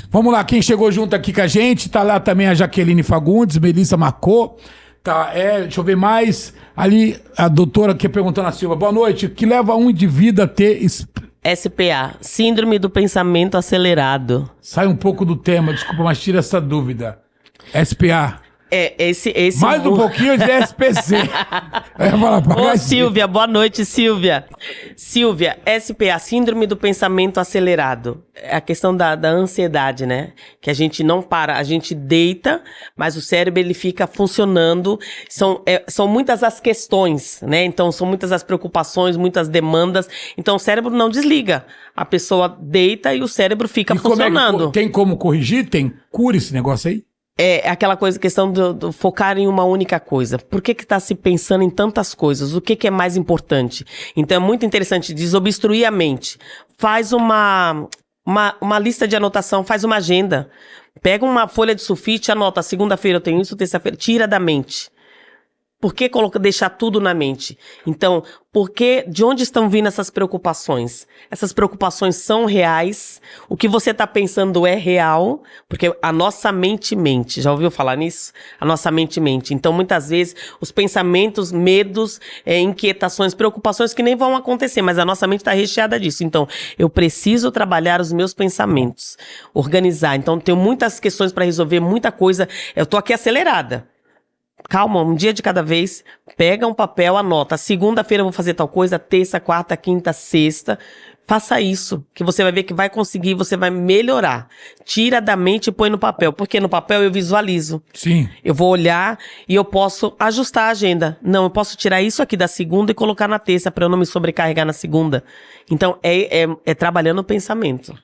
[SPEAKER 1] Vamos lá, quem chegou junto aqui com a gente, tá lá também a Jaqueline Fagundes, Melissa Marcô. Tá, deixa eu ver mais. Ali, a doutora aqui perguntando a Silva. Boa noite. O que leva um indivíduo a ter...
[SPEAKER 2] SPA, Síndrome do Pensamento Acelerado.
[SPEAKER 1] Sai um pouco do tema, desculpa, mas tira essa dúvida. SPA.
[SPEAKER 2] Esse
[SPEAKER 1] mais um pouquinho de SPC.
[SPEAKER 2] Ô, Silvia, boa noite, Silvia. Silvia, SPA, Síndrome do Pensamento Acelerado. É a questão da ansiedade, né? Que a gente não para, a gente deita, mas o cérebro ele fica funcionando. São muitas as questões, né? Então, são muitas as preocupações, muitas demandas. Então, o cérebro não desliga. A pessoa deita e o cérebro fica funcionando.
[SPEAKER 1] Tem como corrigir? Tem cura esse negócio aí?
[SPEAKER 2] É aquela questão do focar em uma única coisa. Por que tá se pensando em tantas coisas? O que é mais importante? Então é muito interessante desobstruir a mente. Faz uma lista de anotação, faz uma agenda. Pega uma folha de sulfite, anota, segunda-feira eu tenho isso, terça-feira, tira da mente. Por que deixar tudo na mente? Então, de onde estão vindo essas preocupações? Essas preocupações são reais? O que você está pensando é real? Porque a nossa mente mente. Já ouviu falar nisso? A nossa mente mente. Então, muitas vezes, os pensamentos, medos, inquietações, preocupações que nem vão acontecer, mas a nossa mente está recheada disso. Então, eu preciso trabalhar os meus pensamentos, organizar. Então, tenho muitas questões para resolver, muita coisa. Eu estou aqui acelerada. Calma, um dia de cada vez, pega um papel, anota. Segunda-feira eu vou fazer tal coisa, terça, quarta, quinta, sexta. Faça isso, que você vai ver que vai conseguir, você vai melhorar. Tira da mente e põe no papel, porque no papel eu visualizo.
[SPEAKER 1] Sim.
[SPEAKER 2] Eu vou olhar e eu posso ajustar a agenda. Não, eu posso tirar isso aqui da segunda e colocar na terça, para eu não me sobrecarregar na segunda. Então, é trabalhando o pensamento.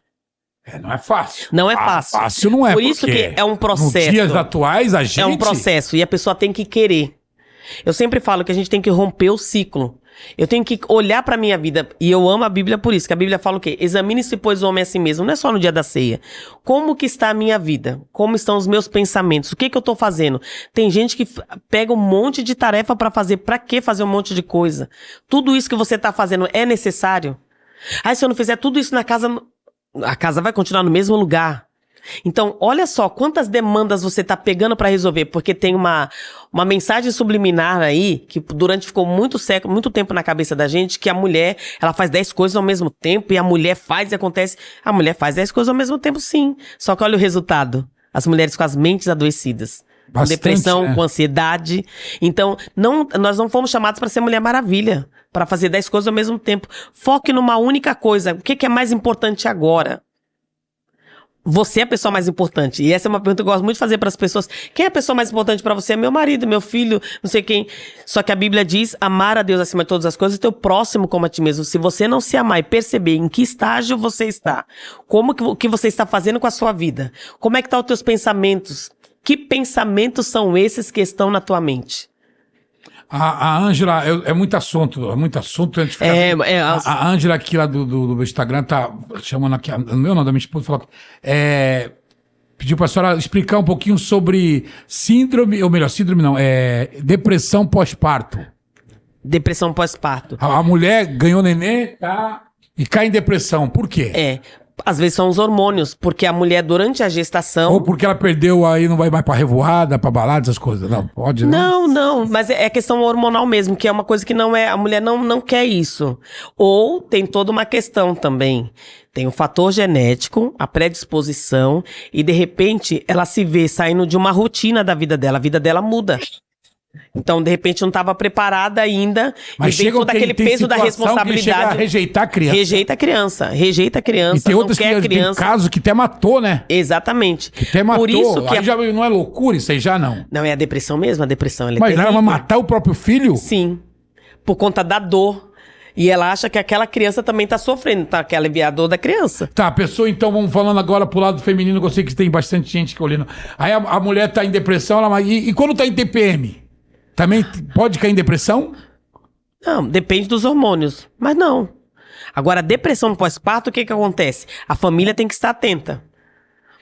[SPEAKER 1] Não é fácil.
[SPEAKER 2] Não é fácil.
[SPEAKER 1] Fácil não é.
[SPEAKER 2] Por isso que é um processo.
[SPEAKER 1] Nos dias atuais, a gente...
[SPEAKER 2] É um processo e a pessoa tem que querer. Eu sempre falo que a gente tem que romper o ciclo. Eu tenho que olhar pra minha vida. E eu amo a Bíblia por isso, que a Bíblia fala o quê? Examine-se, pois, o homem a si mesmo. Não é só no dia da ceia. Como que está a minha vida? Como estão os meus pensamentos? O que eu tô fazendo? Tem gente que pega um monte de tarefa pra fazer. Pra que fazer um monte de coisa? Tudo isso que você tá fazendo é necessário? Aí se eu não fizer tudo isso na casa... A casa vai continuar no mesmo lugar. Então, olha só quantas demandas você está pegando para resolver, porque tem uma mensagem subliminar aí, que ficou muito tempo na cabeça da gente, que a mulher, ela faz 10 coisas ao mesmo tempo, e a mulher faz e acontece. A mulher faz 10 coisas ao mesmo tempo, sim. Só que olha o resultado. As mulheres com as mentes adoecidas. Com depressão, né? Com ansiedade. Então, nós não fomos chamados para ser Mulher Maravilha, para fazer 10 coisas ao mesmo tempo. Foque numa única coisa. O que é mais importante agora? Você é a pessoa mais importante. E essa é uma pergunta que eu gosto muito de fazer para as pessoas. Quem é a pessoa mais importante para você? É meu marido, meu filho, não sei quem. Só que a Bíblia diz, amar a Deus acima de todas as coisas e teu próximo como a ti mesmo. Se você não se amar e perceber em que estágio você está, o que você está fazendo com a sua vida, como é que estão os teus pensamentos? Que pensamentos são esses que estão na tua mente?
[SPEAKER 1] A Ângela, é muito assunto antes de ficar a Ângela aqui lá do Instagram tá chamando aqui, o meu nome da minha esposa, falou, pediu para a senhora explicar um pouquinho sobre depressão pós-parto.
[SPEAKER 2] Depressão pós-parto.
[SPEAKER 1] A mulher ganhou nenê, tá, e cai em depressão, por quê?
[SPEAKER 2] Às vezes são os hormônios, porque a mulher durante a gestação...
[SPEAKER 1] Ou porque ela perdeu, aí não vai mais pra revoada, pra balada, essas coisas. Não, pode, né?
[SPEAKER 2] Não, mas é questão hormonal mesmo, que é uma coisa que não é... A mulher não quer isso. Ou tem toda uma questão também. Tem o fator genético, a predisposição, e de repente ela se vê saindo de uma rotina da vida dela. A vida dela muda. Então, de repente, não estava preparada ainda.
[SPEAKER 1] Mas
[SPEAKER 2] e vem todo aquele peso da responsabilidade.
[SPEAKER 1] Chega a rejeitar a criança.
[SPEAKER 2] Rejeita a criança.
[SPEAKER 1] E tem outras que tem casos que até matou, né?
[SPEAKER 2] Exatamente.
[SPEAKER 1] Que até matou.
[SPEAKER 2] Por isso que
[SPEAKER 1] aí já não é loucura, isso aí já não.
[SPEAKER 2] Não, é a depressão mesmo, ela é
[SPEAKER 1] Mas ela vai matar o próprio filho?
[SPEAKER 2] Sim. Por conta da dor. E ela acha que aquela criança também tá sofrendo, tá? Que ela é a dor da criança.
[SPEAKER 1] Tá, a pessoa, então, vamos falando agora pro lado feminino, que eu sei que tem bastante gente que olhando. Aí a mulher tá em depressão, e quando tá em TPM? Também pode cair em depressão?
[SPEAKER 2] Não, depende dos hormônios. Mas não. Agora, a depressão no pós-parto, o que acontece? A família tem que estar atenta.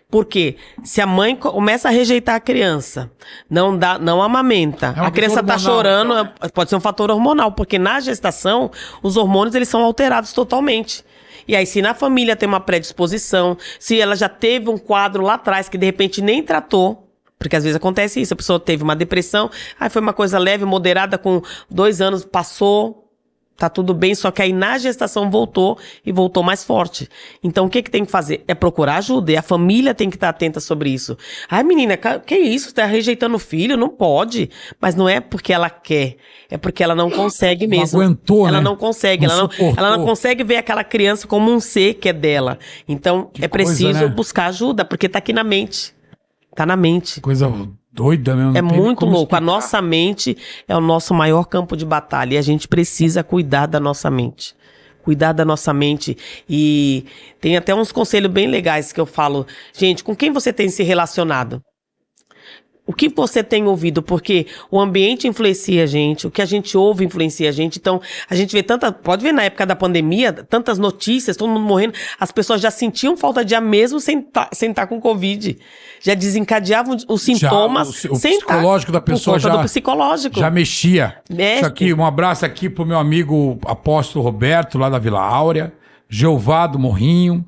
[SPEAKER 2] Porque se a mãe começa a rejeitar a criança, não amamenta, a criança tá chorando, pode ser um fator hormonal, porque na gestação, os hormônios eles são alterados totalmente. E aí, se na família tem uma predisposição, se ela já teve um quadro lá atrás que de repente nem tratou, porque às vezes acontece isso, a pessoa teve uma depressão, aí foi uma coisa leve, moderada, com 2 anos, passou, tá tudo bem, só que aí na gestação voltou e voltou mais forte. Então o que tem que fazer? É procurar ajuda, e a família tem que estar atenta sobre isso. Ai menina, que isso? Tá rejeitando o filho? Não pode. Mas não é porque ela quer, é porque ela não consegue mesmo.
[SPEAKER 1] Não aguentou,
[SPEAKER 2] ela
[SPEAKER 1] né?
[SPEAKER 2] não consegue, ela não consegue ver aquela criança como um ser que é dela. Então é preciso buscar ajuda, porque tá aqui na mente. Tá na mente.
[SPEAKER 1] Coisa doida mesmo.
[SPEAKER 2] É muito louco. A nossa mente é o nosso maior campo de batalha. E a gente precisa cuidar da nossa mente. Cuidar da nossa mente. E tem até uns conselhos bem legais que eu falo. Gente, com quem você tem se relacionado? O que você tem ouvido? Porque o ambiente influencia a gente, o que a gente ouve influencia a gente. Então, a gente vê pode ver na época da pandemia, tantas notícias, todo mundo morrendo, as pessoas já sentiam falta de ar mesmo sem estar com Covid. Já desencadeavam os sintomas.
[SPEAKER 1] O psicológico da pessoa
[SPEAKER 2] por conta do psicológico.
[SPEAKER 1] Já mexia.
[SPEAKER 2] Mexe.
[SPEAKER 1] Isso aqui, um abraço aqui pro meu amigo apóstolo Roberto, lá da Vila Áurea, Jeová do Morrinho,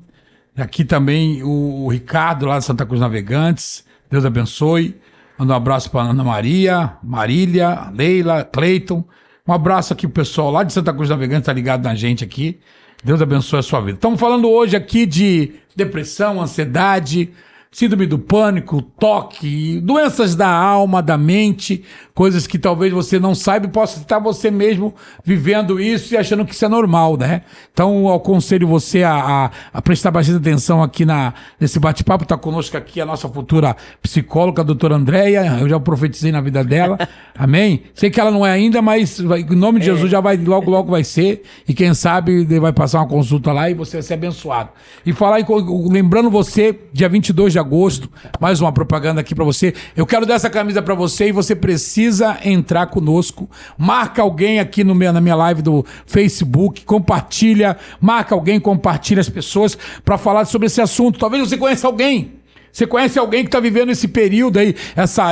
[SPEAKER 1] aqui também o Ricardo, lá de Santa Cruz Navegantes, Deus abençoe. Manda um abraço para Ana Maria, Marília, Leila, Cleiton. Um abraço aqui pro pessoal lá de Santa Cruz Navegante, tá ligado na gente aqui. Deus abençoe a sua vida. Estamos falando hoje aqui de depressão, ansiedade, síndrome do pânico, toque, doenças da alma, da mente, coisas que talvez você não saiba e possa estar você mesmo vivendo isso e achando que isso é normal, né? Então, eu aconselho você a prestar bastante atenção aqui nesse bate-papo. Está conosco aqui a nossa futura psicóloga, a doutora Andréia. Eu já profetizei na vida dela. Amém? Sei que ela não é ainda, mas em nome de Jesus já vai, logo vai ser. E quem sabe vai passar uma consulta lá e você vai ser abençoado. E lembrando você, dia 22 de agosto, mais uma propaganda aqui para você. Eu quero dar essa camisa para você e você precisa entrar conosco. Marca alguém aqui na minha live do Facebook, compartilha, marca alguém, compartilha as pessoas para falar sobre esse assunto. Talvez você conheça alguém. Você conhece alguém que está vivendo esse período aí,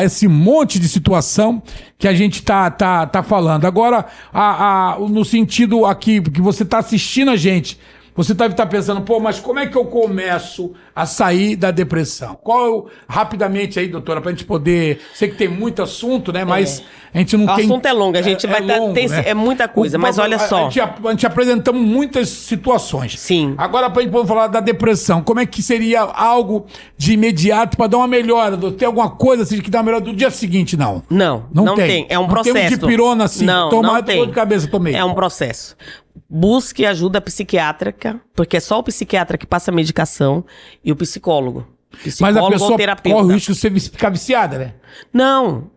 [SPEAKER 1] esse monte de situação que a gente tá falando. Agora, no sentido aqui, que você está assistindo a gente, você deve estar pensando, mas como é que eu começo a sair da depressão? Rapidamente aí, doutora, pra gente poder... Sei que tem muito assunto, né? Mas a gente não tem...
[SPEAKER 2] O assunto é longo, a gente vai
[SPEAKER 1] longo, né?
[SPEAKER 2] É muita coisa, mas olha só.
[SPEAKER 1] A gente apresentamos muitas situações.
[SPEAKER 2] Sim.
[SPEAKER 1] Agora, pra gente falar da depressão, como é que seria algo de imediato para dar uma melhora? Tem alguma coisa assim que dá uma melhora do dia seguinte? Não.
[SPEAKER 2] Não tem. É um processo.
[SPEAKER 1] Não tem dipirona assim.
[SPEAKER 2] Não tem.
[SPEAKER 1] Dor de cabeça, tomei.
[SPEAKER 2] É um processo. Busque ajuda psiquiátrica, porque é só o psiquiatra que passa a medicação e o psicólogo.
[SPEAKER 1] Mas a pessoa
[SPEAKER 2] ou terapeuta.
[SPEAKER 1] corre o risco de você ficar viciada, né?
[SPEAKER 2] Não.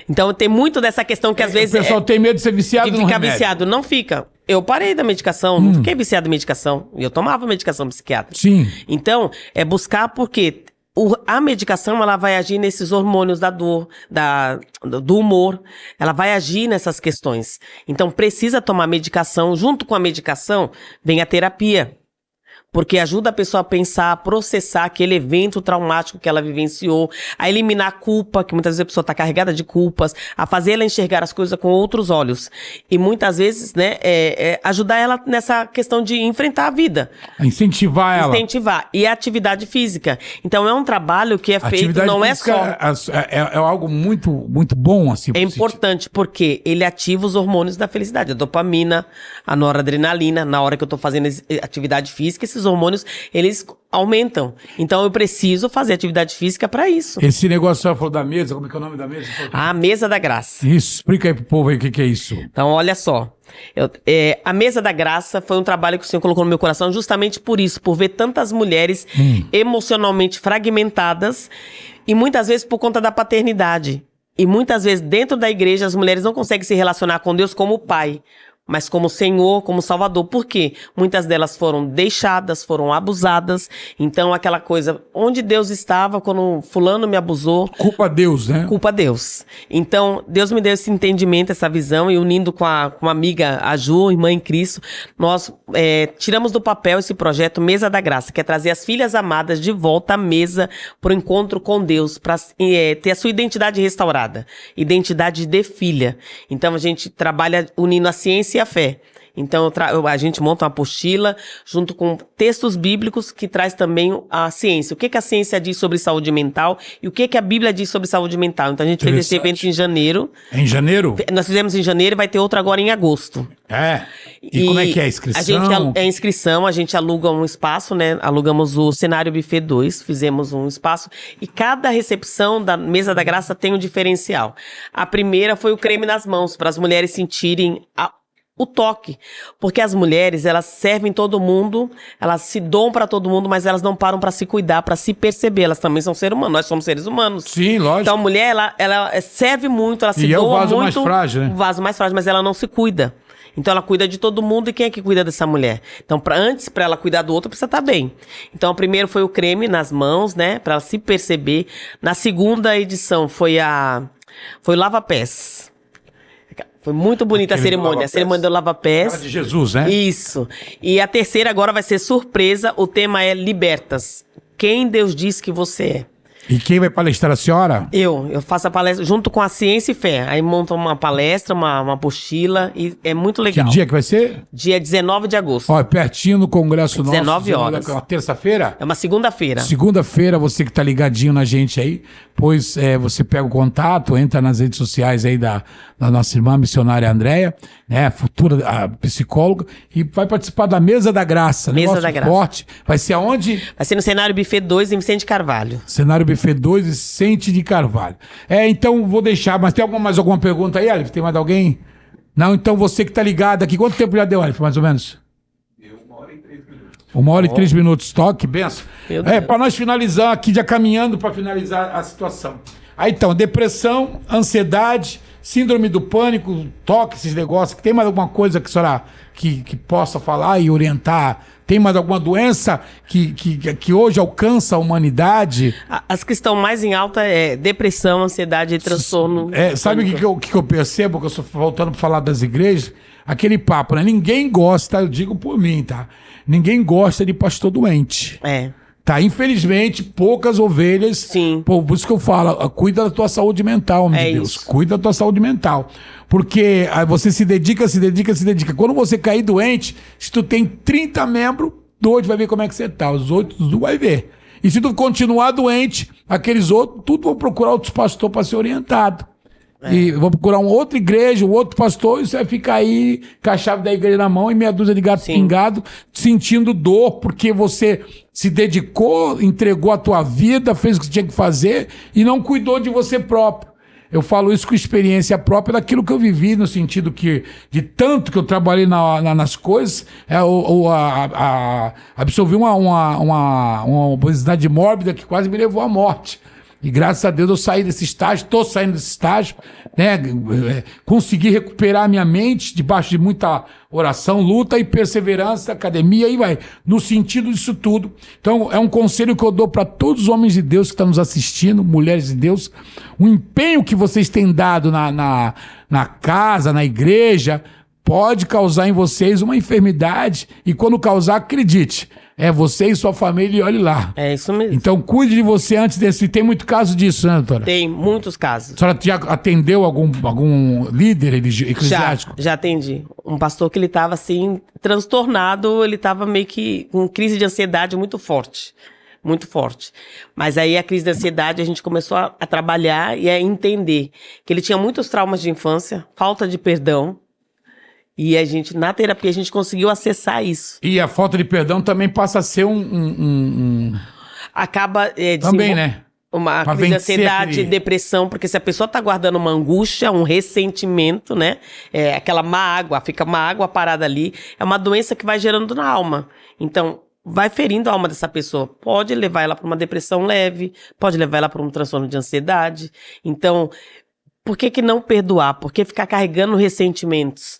[SPEAKER 2] Então tem muito dessa questão que às vezes...
[SPEAKER 1] O pessoal tem medo de ser viciado no
[SPEAKER 2] ficar
[SPEAKER 1] remédio.
[SPEAKER 2] viciado. Não fica. Eu parei da medicação, não fiquei viciado em medicação. Eu tomava medicação psiquiátrica.
[SPEAKER 1] Sim.
[SPEAKER 2] Então, é buscar porque... A medicação, ela vai agir nesses hormônios da dor, do humor. Ela vai agir nessas questões. Então, precisa tomar medicação. Junto com a medicação, vem a terapia. Porque ajuda a pessoa a pensar, a processar aquele evento traumático que ela vivenciou, a eliminar a culpa, que muitas vezes a pessoa está carregada de culpas, a fazer ela enxergar as coisas com outros olhos. E muitas vezes, né, ajudar ela nessa questão de enfrentar a vida.
[SPEAKER 1] Incentivar ela.
[SPEAKER 2] Incentivar. E a atividade física. Então é um trabalho que é feito, não é só...
[SPEAKER 1] É algo muito, muito bom, assim.
[SPEAKER 2] É importante porque ele ativa os hormônios da felicidade, a dopamina, a noradrenalina. Na hora que eu tô fazendo atividade física, esses hormônios, eles aumentam. Então eu preciso fazer atividade física para isso.
[SPEAKER 1] Esse negócio você falou da mesa, como é que é o nome da mesa?
[SPEAKER 2] A Mesa da Graça.
[SPEAKER 1] Isso, explica aí pro povo aí o que é isso.
[SPEAKER 2] Então olha só, a Mesa da Graça foi um trabalho que o Senhor colocou no meu coração justamente por isso, por ver tantas mulheres emocionalmente fragmentadas e muitas vezes por conta da paternidade. E muitas vezes dentro da igreja as mulheres não conseguem se relacionar com Deus como pai, mas como Senhor, como Salvador. Por quê? Muitas delas foram deixadas, foram abusadas. Então, aquela coisa, onde Deus estava quando fulano me abusou...
[SPEAKER 1] Culpa a Deus, né?
[SPEAKER 2] Culpa a Deus. Então, Deus me deu esse entendimento, essa visão, e unindo com uma amiga, a Ju, irmã em Cristo, nós tiramos do papel esse projeto Mesa da Graça, que é trazer as filhas amadas de volta à mesa para o encontro com Deus, para ter a sua identidade restaurada. Identidade de filha. Então, a gente trabalha unindo a ciência e a fé. Então a gente monta uma apostila junto com textos bíblicos que traz também a ciência. O que a ciência diz sobre saúde mental e o que a Bíblia diz sobre saúde mental. Então a gente fez esse evento em janeiro.
[SPEAKER 1] Em janeiro?
[SPEAKER 2] Nós fizemos em janeiro e vai ter outro agora em agosto.
[SPEAKER 1] E como é que é a inscrição?
[SPEAKER 2] A inscrição, a gente aluga um espaço, né? Alugamos o Cenário Buffet 2, fizemos um espaço e cada recepção da Mesa da Graça tem um diferencial. A primeira foi o creme nas mãos, para as mulheres sentirem o toque, porque as mulheres, elas servem todo mundo, elas se doam para todo mundo, mas elas não param para se cuidar, para se perceber, elas também são seres humanos, nós somos seres humanos.
[SPEAKER 1] Sim, lógico.
[SPEAKER 2] Então a mulher, ela serve muito, ela se doa muito.
[SPEAKER 1] E é o vaso mais frágil, né?
[SPEAKER 2] O vaso mais frágil, mas ela não se cuida. Então ela cuida de todo mundo e quem é que cuida dessa mulher? Então antes, para ela cuidar do outro, precisa estar bem. Então o primeiro foi o creme nas mãos, né? Para ela se perceber. Na segunda edição foi o lava-pés. Foi muito bonita a cerimônia do lava-pés.
[SPEAKER 1] De Jesus, né?
[SPEAKER 2] Isso. E a terceira agora vai ser surpresa, o tema é Libertas. Quem Deus diz que você é.
[SPEAKER 1] E quem vai palestrar, a senhora?
[SPEAKER 2] Eu faço a palestra junto com a Ciência e Fé. Aí monta uma palestra, uma apostila e é muito legal.
[SPEAKER 1] Que dia que vai ser?
[SPEAKER 2] Dia 19 de agosto.
[SPEAKER 1] Ó, pertinho no Congresso nosso.
[SPEAKER 2] 19 horas.
[SPEAKER 1] Uma terça-feira?
[SPEAKER 2] É uma segunda-feira.
[SPEAKER 1] Segunda-feira, você que tá ligadinho na gente aí, pois você pega o contato, entra nas redes sociais aí da nossa irmã missionária Andréia, né, futura psicóloga, e vai participar da Mesa da Graça.
[SPEAKER 2] Mesa da Graça.
[SPEAKER 1] Forte. Vai ser aonde?
[SPEAKER 2] Vai ser no Cenário Buffet 2, em Vicente Carvalho.
[SPEAKER 1] Cenário Buffet 2 e Vicente de Carvalho. Então vou deixar, mas tem mais alguma pergunta aí, Alif? Tem mais alguém? Não, então você que tá ligado aqui, quanto tempo já deu, Alif, mais ou menos?
[SPEAKER 3] Deu 1h03.
[SPEAKER 1] 1h03, toque, benção.
[SPEAKER 2] Deus.
[SPEAKER 1] Para nós finalizar aqui, já caminhando para finalizar a situação. Aí então, depressão, ansiedade, síndrome do pânico, toque, esses negócios. Tem mais alguma coisa que a senhora que possa falar e orientar? Tem mais alguma doença que hoje alcança a humanidade?
[SPEAKER 2] As que estão mais em alta é depressão, ansiedade e transtorno.
[SPEAKER 1] Sabe o que eu percebo? Que eu estou voltando para falar das igrejas? Aquele papo, né? Ninguém gosta, eu digo por mim, tá? Ninguém gosta de pastor doente. Tá, infelizmente, poucas ovelhas.
[SPEAKER 2] Sim.
[SPEAKER 1] Por isso que eu falo, cuida da tua saúde mental, homem de Deus.
[SPEAKER 2] Isso.
[SPEAKER 1] Cuida da tua saúde mental. Porque aí você se dedica. Quando você cair doente, se tu tem 30 membros, 2 vai ver como é que você tá. Os outros não vai ver. E se tu continuar doente, aqueles outros, tudo vão procurar outros pastores para ser orientado. E vão procurar uma outra igreja, um outro pastor, e você vai ficar aí com a chave da igreja na mão e meia dúzia de gato pingado, sentindo dor, porque você se dedicou, entregou a tua vida, fez o que tinha que fazer e não cuidou de você próprio. Eu falo isso com experiência própria daquilo que eu vivi, no sentido que, de tanto que eu trabalhei nas coisas, absorvi uma obesidade mórbida que quase me levou à morte. E graças a Deus eu saí desse estágio, estou saindo desse estágio, né? Consegui recuperar a minha mente debaixo de muita oração, luta e perseverança, academia, e vai, no sentido disso tudo. Então, é um conselho que eu dou para todos os homens de Deus que estão nos assistindo, mulheres de Deus, o empenho que vocês têm dado na casa, na igreja, pode causar em vocês uma enfermidade, e quando causar, acredite, você e sua família, e olhe lá.
[SPEAKER 2] É isso mesmo.
[SPEAKER 1] Então, cuide de você antes desse. Tem muito caso disso, né, doutora?
[SPEAKER 2] Tem muitos casos.
[SPEAKER 1] A senhora já atendeu algum líder eclesiástico?
[SPEAKER 2] Já atendi. Um pastor que ele estava assim, transtornado, ele estava meio que com crise de ansiedade muito forte. Muito forte. Mas aí a crise de ansiedade, a gente começou a trabalhar e a entender que ele tinha muitos traumas de infância, falta de perdão. E na terapia, a gente conseguiu acessar isso.
[SPEAKER 1] E a falta de perdão também passa a ser
[SPEAKER 2] Acaba
[SPEAKER 1] também, né?
[SPEAKER 2] Uma crise de ansiedade, depressão, porque se a pessoa tá guardando uma angústia, um ressentimento, né? Aquela má água, fica uma água parada ali, é uma doença que vai gerando na alma. Então, vai ferindo a alma dessa pessoa. Pode levar ela para uma depressão leve, pode levar ela para um transtorno de ansiedade. Então, por que não perdoar? Por que ficar carregando ressentimentos?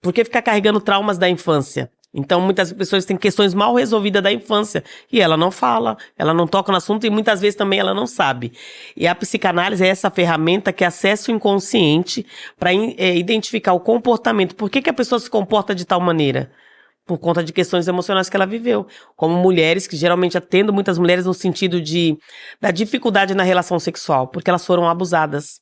[SPEAKER 2] Por que ficar carregando traumas da infância? Então, muitas pessoas têm questões mal resolvidas da infância e ela não fala, ela não toca no assunto e muitas vezes também ela não sabe. E a psicanálise é essa ferramenta que acessa o inconsciente para identificar o comportamento. Por que a pessoa se comporta de tal maneira? Por conta de questões emocionais que ela viveu. Como mulheres, que geralmente atendo muitas mulheres no sentido da dificuldade na relação sexual, porque elas foram abusadas.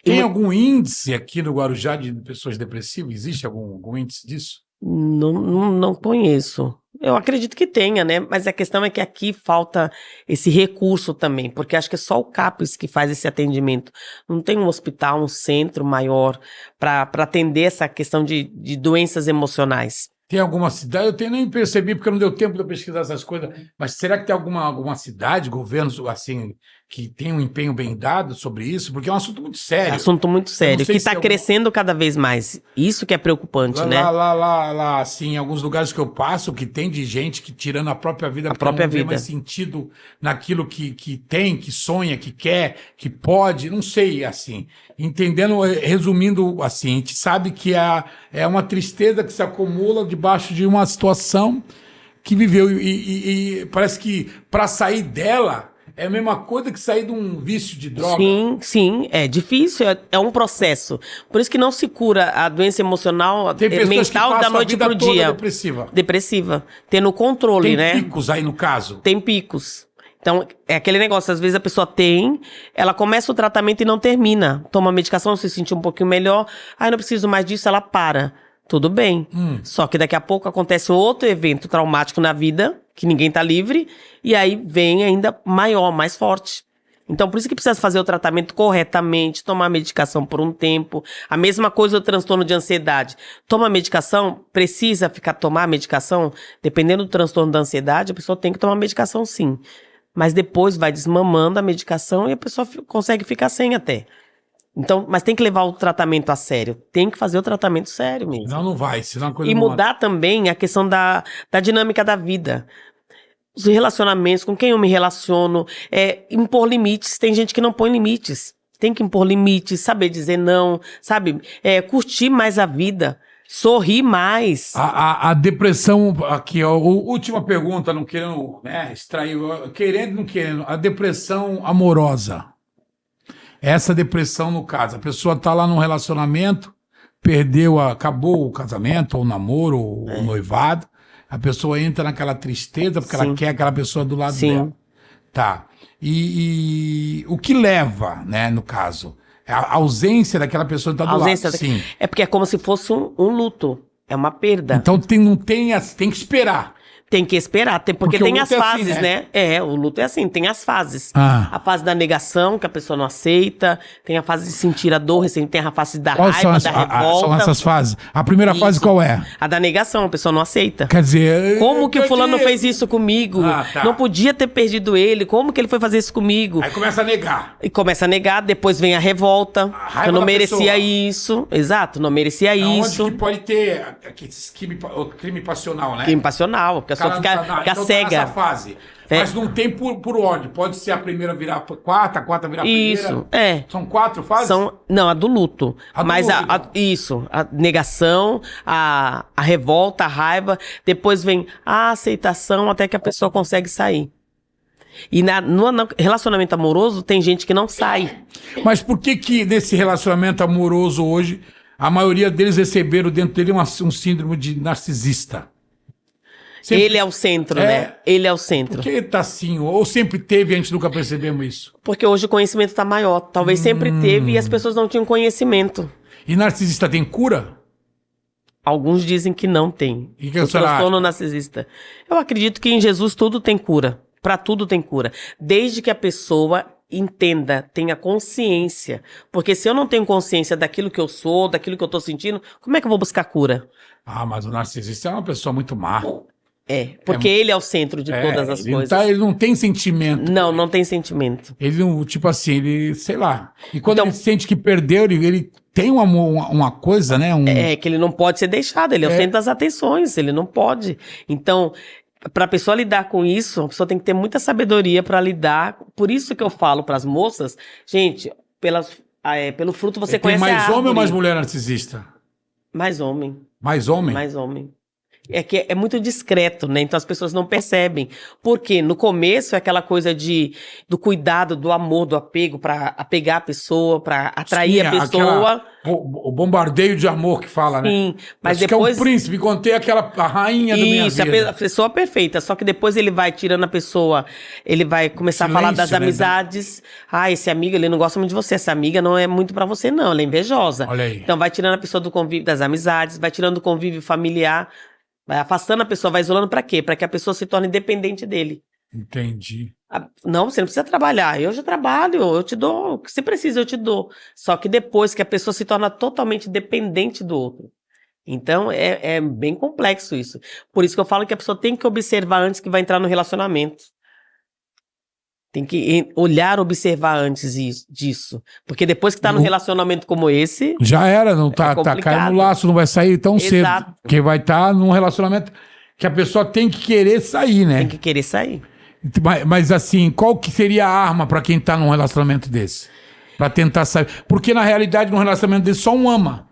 [SPEAKER 1] Tem algum índice aqui no Guarujá de pessoas depressivas? Existe algum índice disso?
[SPEAKER 2] Não conheço. Eu acredito que tenha, né? Mas a questão é que aqui falta esse recurso também, porque acho que é só o CAPES que faz esse atendimento. Não tem um hospital, um centro maior para atender essa questão de doenças emocionais.
[SPEAKER 1] Tem alguma cidade, nem percebi porque não deu tempo de eu pesquisar essas coisas, mas será que tem alguma cidade, governo, assim, que tem um empenho bem dado sobre isso? Porque é um assunto muito
[SPEAKER 2] É
[SPEAKER 1] sério.
[SPEAKER 2] assunto muito sério,
[SPEAKER 1] sei
[SPEAKER 2] que
[SPEAKER 1] se
[SPEAKER 2] está
[SPEAKER 1] tem
[SPEAKER 2] crescendo cada vez mais. Isso que é preocupante, né?
[SPEAKER 1] Lá, assim, em alguns lugares que eu passo, que tem de gente que tirando a própria vida, porque
[SPEAKER 2] própria
[SPEAKER 1] não vê
[SPEAKER 2] vida.
[SPEAKER 1] mais sentido naquilo que tem, que sonha, que quer, que pode, não sei, assim. Entendendo, resumindo, assim, a gente sabe que é uma tristeza que se acumula debaixo de uma situação que viveu e parece que para sair dela é a mesma coisa que sair de um vício de droga.
[SPEAKER 2] Sim, é difícil, é um processo. Por isso que não se cura a doença emocional,
[SPEAKER 1] Tem pessoas que
[SPEAKER 2] mental
[SPEAKER 1] passam
[SPEAKER 2] da
[SPEAKER 1] a
[SPEAKER 2] noite
[SPEAKER 1] vida
[SPEAKER 2] pro
[SPEAKER 1] toda
[SPEAKER 2] dia.
[SPEAKER 1] depressiva.
[SPEAKER 2] Depressiva. Tendo controle,
[SPEAKER 1] Tem
[SPEAKER 2] né?
[SPEAKER 1] picos aí no caso.
[SPEAKER 2] Tem picos. Então, é aquele negócio, às vezes a pessoa ela começa o tratamento e não termina. Toma a medicação, se sentir um pouquinho melhor, não preciso mais disso, ela para. Tudo bem. Só que daqui a pouco acontece outro evento traumático na vida, que ninguém tá livre, e aí vem ainda maior, mais forte. Então, por isso que precisa fazer o tratamento corretamente, tomar a medicação por um tempo. A mesma coisa do transtorno de ansiedade. Toma a medicação, precisa tomar a medicação, dependendo do transtorno da ansiedade, a pessoa tem que tomar a medicação sim. Mas depois vai desmamando a medicação e a pessoa consegue ficar sem até. Então, mas tem que levar o tratamento a sério. Tem que fazer o tratamento sério mesmo.
[SPEAKER 1] Senão não vai, senão a coisa
[SPEAKER 2] E
[SPEAKER 1] não
[SPEAKER 2] mudar também a questão da dinâmica da vida. Os relacionamentos, com quem eu me relaciono, impor limites. Tem gente que não põe limites. Tem que impor limites, saber dizer não, sabe? Curtir mais a vida. Sorrir mais.
[SPEAKER 1] A depressão, aqui, ó, última pergunta, não querendo, né, extrair, querendo, não querendo, a depressão amorosa. Essa depressão, no caso, a pessoa tá lá num relacionamento, acabou o casamento, ou o namoro, ou o noivado, a pessoa entra naquela tristeza porque ela quer aquela pessoa do lado dela. Tá. E o que leva, né, no caso? A ausência daquela pessoa que tá do lado. Sim.
[SPEAKER 2] É porque é como se fosse um luto. É uma perda.
[SPEAKER 1] Então tem que esperar.
[SPEAKER 2] Tem que esperar, porque tem as fases,
[SPEAKER 1] assim, né?
[SPEAKER 2] O luto é assim, tem as fases.
[SPEAKER 1] A
[SPEAKER 2] fase da negação, que a pessoa não aceita, tem a fase de sentir a dor, tem a fase da
[SPEAKER 1] Quais
[SPEAKER 2] raiva, da revolta.
[SPEAKER 1] São essas fases? A primeira fase qual é?
[SPEAKER 2] A da negação, a pessoa não aceita.
[SPEAKER 1] Quer dizer...
[SPEAKER 2] Como que o fulano fez isso comigo?
[SPEAKER 1] Tá.
[SPEAKER 2] Não podia ter perdido ele, como que ele foi fazer isso comigo?
[SPEAKER 1] Aí começa a negar.
[SPEAKER 2] E começa a negar, depois vem a revolta. Eu não merecia isso. Exato, não merecia isso.
[SPEAKER 1] Onde que pode ter crime passional, né?
[SPEAKER 2] Crime passional, porque a pessoa fica cega.
[SPEAKER 1] Nessa fase. Mas não tem por ordem. Pode ser a primeira virar quarta, a quarta virar primeira.
[SPEAKER 2] Isso,
[SPEAKER 1] São 4 fases?
[SPEAKER 2] Não, a do luto. Mas
[SPEAKER 1] luto.
[SPEAKER 2] Isso, a negação, a revolta, a raiva. Depois vem a aceitação até que a pessoa consegue sair. E no relacionamento amoroso tem gente que não sai.
[SPEAKER 1] Mas por que nesse relacionamento amoroso hoje, a maioria deles receberam dentro dele um síndrome de narcisista? Sempre...
[SPEAKER 2] Ele é o centro, né? Ele é o centro.
[SPEAKER 1] Por que tá assim? Ou sempre teve e a gente nunca percebemos isso?
[SPEAKER 2] Porque hoje o conhecimento tá maior. Talvez sempre teve e as pessoas não tinham conhecimento.
[SPEAKER 1] E narcisista tem cura?
[SPEAKER 2] Alguns dizem que não tem.
[SPEAKER 1] E que
[SPEAKER 2] o transtorno narcisista. Eu acredito que em Jesus tudo tem cura. Pra tudo tem cura. Desde que a pessoa entenda, tenha consciência. Porque se eu não tenho consciência daquilo que eu sou, daquilo que eu tô sentindo, como é que eu vou buscar cura?
[SPEAKER 1] Mas o narcisista é uma pessoa muito má.
[SPEAKER 2] Porque ele é o centro de todas as coisas.
[SPEAKER 1] Ele não tem sentimento.
[SPEAKER 2] Não tem sentimento.
[SPEAKER 1] Ele não, tipo assim, ele, sei lá. E quando ele sente que perdeu, ele tem uma coisa, né?
[SPEAKER 2] Que ele não pode ser deixado, ele é o centro das atenções, ele não pode. Então, para a pessoa lidar com isso, a pessoa tem que ter muita sabedoria para lidar. Por isso que eu falo para as moças, gente, pelo fruto você conhece a árvore.
[SPEAKER 1] Tem mais homem ou mais mulher narcisista?
[SPEAKER 2] Mais homem.
[SPEAKER 1] Mais homem?
[SPEAKER 2] Mais homem. É que é muito discreto, né? Então as pessoas não percebem. Porque no começo é aquela coisa do cuidado, do amor, do apego, para apegar a pessoa, para atrair a pessoa.
[SPEAKER 1] O bombardeio de amor que fala, né?
[SPEAKER 2] Sim, mas
[SPEAKER 1] que
[SPEAKER 2] depois...
[SPEAKER 1] é um príncipe, contei a rainha da minha vida.
[SPEAKER 2] Isso, a pessoa perfeita. Só que depois ele vai tirando a pessoa, ele vai começar a falar das amizades. Esse amigo, ele não gosta muito de você. Essa amiga não é muito pra você, não. Ela é invejosa.
[SPEAKER 1] Olha aí.
[SPEAKER 2] Então vai tirando a pessoa do convívio das amizades, vai tirando do convívio familiar, vai afastando a pessoa, vai isolando pra quê? Pra que a pessoa se torne dependente dele.
[SPEAKER 1] Entendi.
[SPEAKER 2] Não, você não precisa trabalhar. Eu já trabalho, eu te dou. Se precisa, eu te dou. Só que depois que a pessoa se torna totalmente dependente do outro, Então, é bem complexo isso. Por isso que eu falo que a pessoa tem que observar antes que vai entrar no relacionamento. Tem que olhar, observar antes disso. Porque depois que tá num relacionamento como esse...
[SPEAKER 1] Já era, não tá
[SPEAKER 2] complicado.
[SPEAKER 1] caindo no laço, não vai sair tão
[SPEAKER 2] Exato.
[SPEAKER 1] cedo. Porque vai estar num relacionamento que a pessoa tem que querer sair, né?
[SPEAKER 2] Tem que querer sair.
[SPEAKER 1] Mas assim, qual que seria a arma pra quem tá num relacionamento desse? Pra tentar sair. Porque na realidade, num relacionamento desse, só um ama.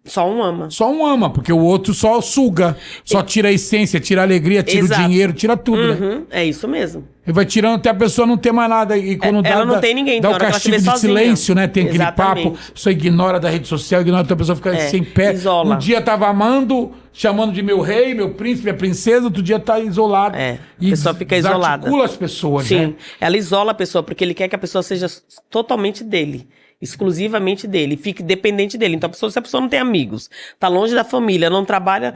[SPEAKER 2] Só um ama.
[SPEAKER 1] Só um ama, porque o outro só suga. Só tira a essência, tira a alegria, tira
[SPEAKER 2] Exato.
[SPEAKER 1] o dinheiro, tira tudo, né?
[SPEAKER 2] Uhum, é isso mesmo.
[SPEAKER 1] E vai tirando até a pessoa não ter mais nada. E quando dá,
[SPEAKER 2] ela não tem ninguém,
[SPEAKER 1] dá
[SPEAKER 2] tem
[SPEAKER 1] o
[SPEAKER 2] hora que ela se
[SPEAKER 1] castigo
[SPEAKER 2] vê
[SPEAKER 1] de
[SPEAKER 2] sozinha.
[SPEAKER 1] silêncio, né? Tem aquele
[SPEAKER 2] Exatamente.
[SPEAKER 1] papo, a pessoa ignora da rede social, ignora, então a pessoa fica sem pé.
[SPEAKER 2] isola.
[SPEAKER 1] Um dia tava amando, chamando de meu rei, meu príncipe, minha princesa, outro dia tá isolado.
[SPEAKER 2] A pessoa fica isolada.
[SPEAKER 1] Desarticula as pessoas,
[SPEAKER 2] Sim,
[SPEAKER 1] né?
[SPEAKER 2] ela isola a pessoa, porque ele quer que a pessoa seja totalmente dele. Exclusivamente dele, fique dependente dele. Então, se a pessoa não tem amigos, tá longe da família, não trabalha,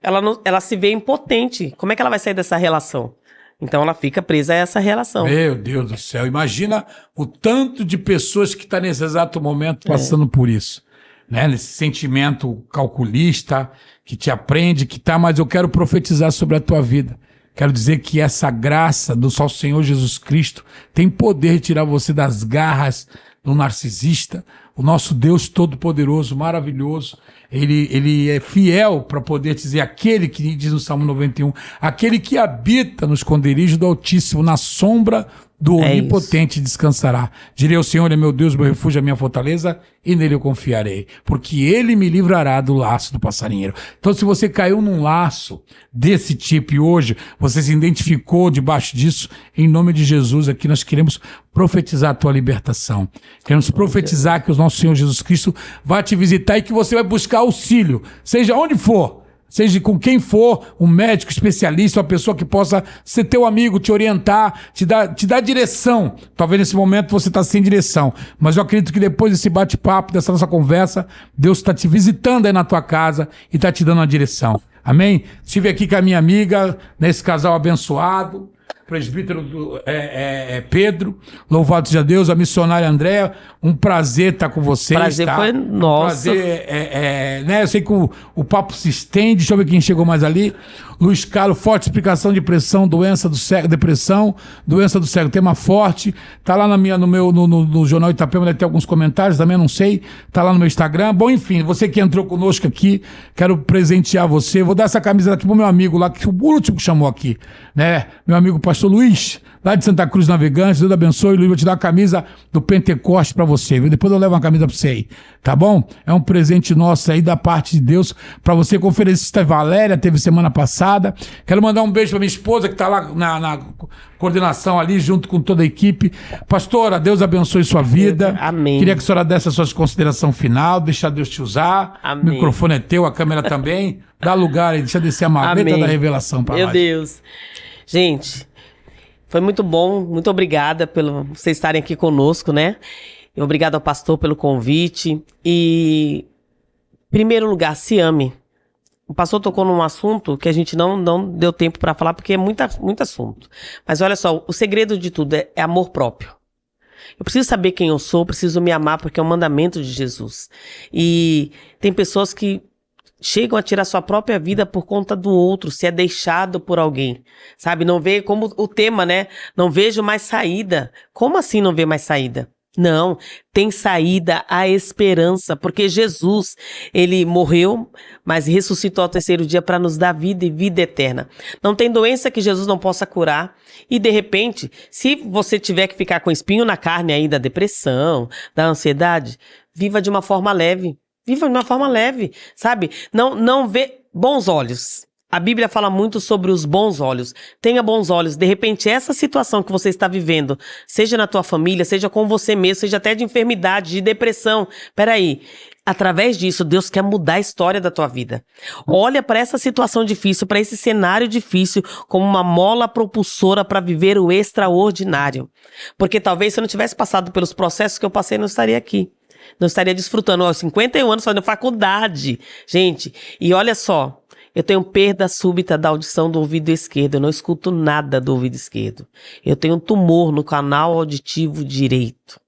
[SPEAKER 2] ela se vê impotente. Como é que ela vai sair dessa relação? Então ela fica presa a essa relação.
[SPEAKER 1] Meu Deus do céu, imagina o tanto de pessoas que está nesse exato momento passando por isso, né? Nesse sentimento calculista, que te aprende, mas eu quero profetizar sobre a tua vida. Quero dizer que essa graça do só Senhor Jesus Cristo tem poder de tirar você das garras do narcisista. O nosso Deus Todo-Poderoso, maravilhoso, ele é fiel para poder dizer, aquele que diz no Salmo 91, aquele que habita no esconderijo do Altíssimo, na sombra do Onipotente descansará. Direi ao Senhor, é meu Deus, meu refúgio, a minha fortaleza, e nele eu confiarei, porque ele me livrará do laço do passarinheiro. Então, se você caiu num laço desse tipo e hoje você se identificou debaixo disso, em nome de Jesus, aqui nós queremos profetizar a tua libertação. Queremos profetizar que o nosso Senhor Jesus Cristo vai te visitar e que você vai buscar auxílio, seja onde for. Seja com quem for, um médico especialista, uma pessoa que possa ser teu amigo, te orientar, te dar direção. Talvez nesse momento você está sem direção, mas eu acredito que depois desse bate-papo, dessa nossa conversa, Deus está te visitando aí na tua casa e está te dando uma direção. Amém? Estive aqui com a minha amiga, nesse casal abençoado, presbítero Pedro, louvado seja Deus, a missionária Andréa, um prazer estar com vocês.
[SPEAKER 2] Prazer
[SPEAKER 1] tá?
[SPEAKER 2] foi nosso.
[SPEAKER 1] Prazer, né? Eu sei que o papo se estende, deixa eu ver quem chegou mais ali. Luiz Carlos, forte explicação de pressão, doença do cego, depressão, doença do cego, tema forte, tá lá no Jornal Itapema, deve ter alguns comentários, também não sei, tá lá no meu Instagram. Bom, enfim, você que entrou conosco aqui, quero presentear você, vou dar essa camisa aqui pro meu amigo lá, que o último que chamou aqui, né? Meu amigo pastor Luiz, lá de Santa Cruz Navegantes, Deus abençoe, Luiz, vou te dar uma camisa do Pentecoste pra você, viu? Depois eu levo uma camisa pra você aí, tá bom? É um presente nosso aí da parte de Deus pra você, conferencista Valéria, teve semana passada. Quero mandar um beijo pra minha esposa que tá lá na coordenação ali, junto com toda a equipe. Pastora, Deus abençoe sua vida.
[SPEAKER 2] Amém.
[SPEAKER 1] Queria que a senhora desse a sua consideração final, deixar Deus te usar.
[SPEAKER 2] Amém.
[SPEAKER 1] O microfone é teu, a câmera também. Dá lugar aí, deixa descer a maleta
[SPEAKER 2] Amém.
[SPEAKER 1] da revelação pra
[SPEAKER 2] Meu
[SPEAKER 1] nós.
[SPEAKER 2] Deus. Gente, foi muito bom, muito obrigada por vocês estarem aqui conosco, né? E obrigado ao pastor pelo convite. E, em primeiro lugar, se ame. O pastor tocou num assunto que a gente não deu tempo para falar, porque é muito assunto. Mas olha só, o segredo de tudo é amor próprio. Eu preciso saber quem eu sou, preciso me amar, porque é um mandamento de Jesus. E tem pessoas que chegam a tirar sua própria vida por conta do outro, se é deixado por alguém, sabe? Não vê como o tema, né? Não vejo mais saída. Como assim não vê mais saída? Não, tem saída, a esperança, porque Jesus, ele morreu, mas ressuscitou ao terceiro dia para nos dar vida e vida eterna. Não tem doença que Jesus não possa curar. E de repente, se você tiver que ficar com espinho na carne aí da depressão, da ansiedade, viva de uma forma leve. Viva de uma forma leve, sabe? Não vê bons olhos. A Bíblia fala muito sobre os bons olhos. Tenha bons olhos. De repente, essa situação que você está vivendo, seja na tua família, seja com você mesmo, seja até de enfermidade, de depressão. Peraí. Através disso, Deus quer mudar a história da tua vida. Olha para essa situação difícil, para esse cenário difícil, como uma mola propulsora para viver o extraordinário. Porque talvez se eu não tivesse passado pelos processos que eu passei, eu não estaria aqui. Não estaria desfrutando aos 51 anos fazendo faculdade. Gente, e olha só. Eu tenho perda súbita da audição do ouvido esquerdo. Eu não escuto nada do ouvido esquerdo. Eu tenho um tumor no canal auditivo direito.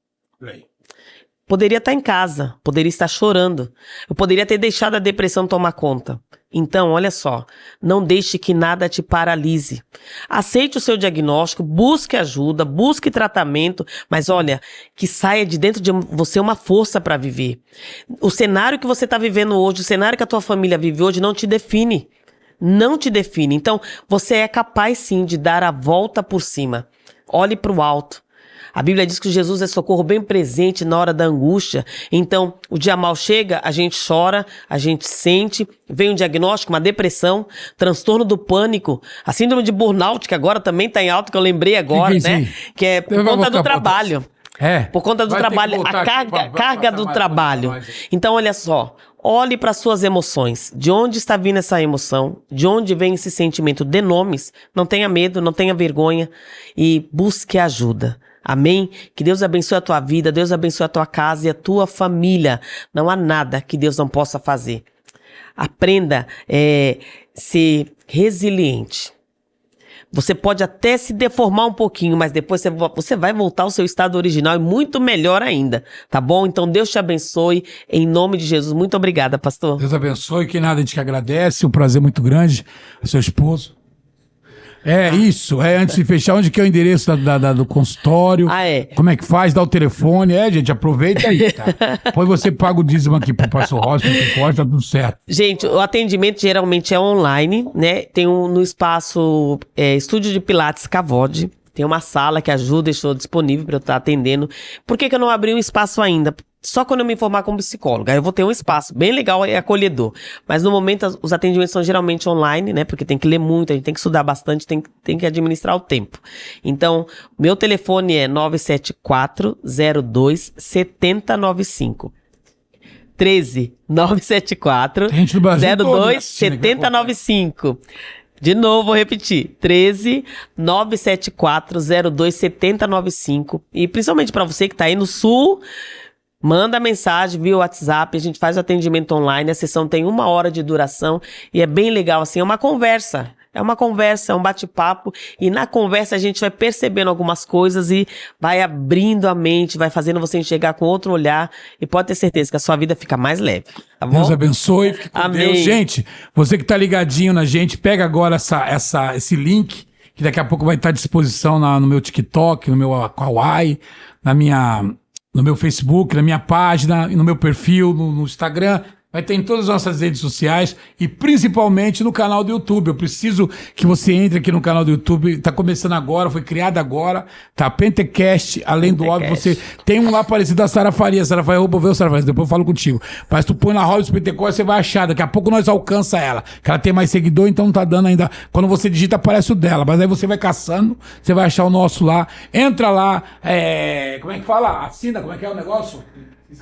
[SPEAKER 2] poderia estar em casa, poderia estar chorando. Eu poderia ter deixado a depressão tomar conta. Então, olha só, não deixe que nada te paralise. Aceite o seu diagnóstico, busque ajuda, busque tratamento, mas olha, que saia de dentro de você uma força para viver. O cenário que você está vivendo hoje, o cenário que a tua família vive hoje não te define. Não te define. Então, você é capaz sim de dar a volta por cima. Olhe para o alto. A Bíblia diz que Jesus é socorro bem presente na hora da angústia. Então, o dia mal chega, a gente chora, a gente sente, vem um diagnóstico, uma depressão, transtorno do pânico, a síndrome de burnout, que agora também está em alta, que eu lembrei agora, né? Que é por conta do trabalho. Por conta do trabalho, a carga do trabalho. Então, olha só. Olhe para suas emoções. De onde está vindo essa emoção? De onde vem esse sentimento? Dê nomes. Não tenha medo, não tenha vergonha. E busque ajuda. Amém? Que Deus abençoe a tua vida, Deus abençoe a tua casa e a tua família. Não há nada que Deus não possa fazer. Aprenda a ser resiliente. Você pode até se deformar um pouquinho, mas depois você vai voltar ao seu estado original e muito melhor ainda, tá bom? Então Deus te abençoe, em nome de Jesus. Muito obrigada, pastor.
[SPEAKER 1] Deus abençoe, que nada, a gente que agradece, um prazer muito grande, seu esposo. Isso, antes de fechar, onde que é o endereço do consultório? Como é que faz? Dá o telefone, gente, aproveita aí, tá? Depois você paga o dízimo aqui pro pastor Rossi, que pode, tá tudo certo.
[SPEAKER 2] Gente, o atendimento geralmente é online, né? Tem no espaço Estúdio de Pilates Cavode, tem uma sala que ajuda, deixou disponível para eu estar atendendo. Por que eu não abri um espaço ainda? Só quando eu me formar como psicóloga, aí eu vou ter um espaço bem legal e acolhedor. Mas no momento os atendimentos são geralmente online, né? Porque tem que ler muito, a gente tem que estudar bastante, tem que administrar o tempo. Então, meu telefone é 974-02-7095. 13-974-02-7095. De novo, vou repetir. 13-974-02-7095. E principalmente para você que tá aí no sul, manda mensagem via WhatsApp, a gente faz o atendimento online, a sessão tem 1 hora de duração e é bem legal, assim, é uma conversa, é um bate-papo e na conversa a gente vai percebendo algumas coisas e vai abrindo a mente, vai fazendo você enxergar com outro olhar e pode ter certeza que a sua vida fica mais leve, tá bom?
[SPEAKER 1] Deus abençoe, fique com
[SPEAKER 2] Amém.
[SPEAKER 1] Deus. Gente, você que tá ligadinho na gente, pega agora esse link, que daqui a pouco vai estar à disposição no meu TikTok, no meu Kawaii, no meu Facebook, na minha página, no meu perfil, no Instagram. Vai ter em todas as nossas redes sociais e principalmente no canal do YouTube. Eu preciso que você entre aqui no canal do YouTube. Tá começando agora, foi criado agora. Tá, Pentecast, além do óbvio, você tem um lá parecido da Sara Faria. Sara Faria, eu vou ver o Sara Faria, depois eu falo contigo. Mas tu põe na Robson Pentecostes, você vai achar. Daqui a pouco nós alcança ela. Que ela tem mais seguidor, então não tá dando ainda. Quando você digita, aparece o dela. Mas aí você vai caçando, você vai achar o nosso lá. Entra lá, como é que fala? Assina, como é que é o negócio?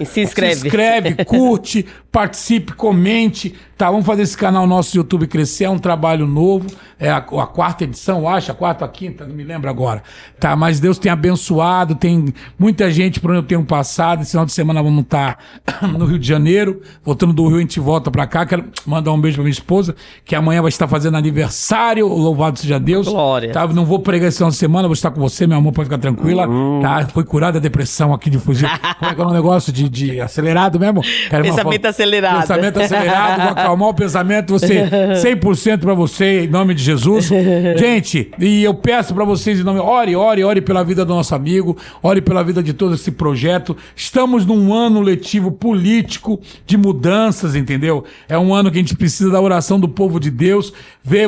[SPEAKER 2] E se inscreve.
[SPEAKER 1] Se inscreve, curte, participe, comente. Tá, vamos fazer esse canal nosso do YouTube crescer. É um trabalho novo. É a 4ª edição, eu acho. A 4ª, a 5ª, não me lembro agora. Tá, mas Deus tem abençoado. Tem muita gente por onde eu tenho passado. Esse final de semana vamos estar no Rio de Janeiro. Voltando do Rio, a gente volta pra cá. Quero mandar um beijo pra minha esposa, que amanhã vai estar fazendo aniversário. Louvado seja Deus.
[SPEAKER 2] Glória.
[SPEAKER 1] Tá, não vou pregar esse final de semana, vou estar com você, meu amor, pode ficar tranquila. Tá, foi curada a depressão aqui de fugir. Como é que é um negócio de acelerado mesmo?
[SPEAKER 2] Pensamento acelerado.
[SPEAKER 1] Pensamento acelerado, vou acalmar o pensamento, você 100% pra você, em nome de Jesus. Gente, e eu peço pra vocês em nome, ore pela vida do nosso amigo, ore pela vida de todo esse projeto. Estamos num ano letivo político de mudanças, entendeu? É um ano que a gente precisa da oração do povo de Deus.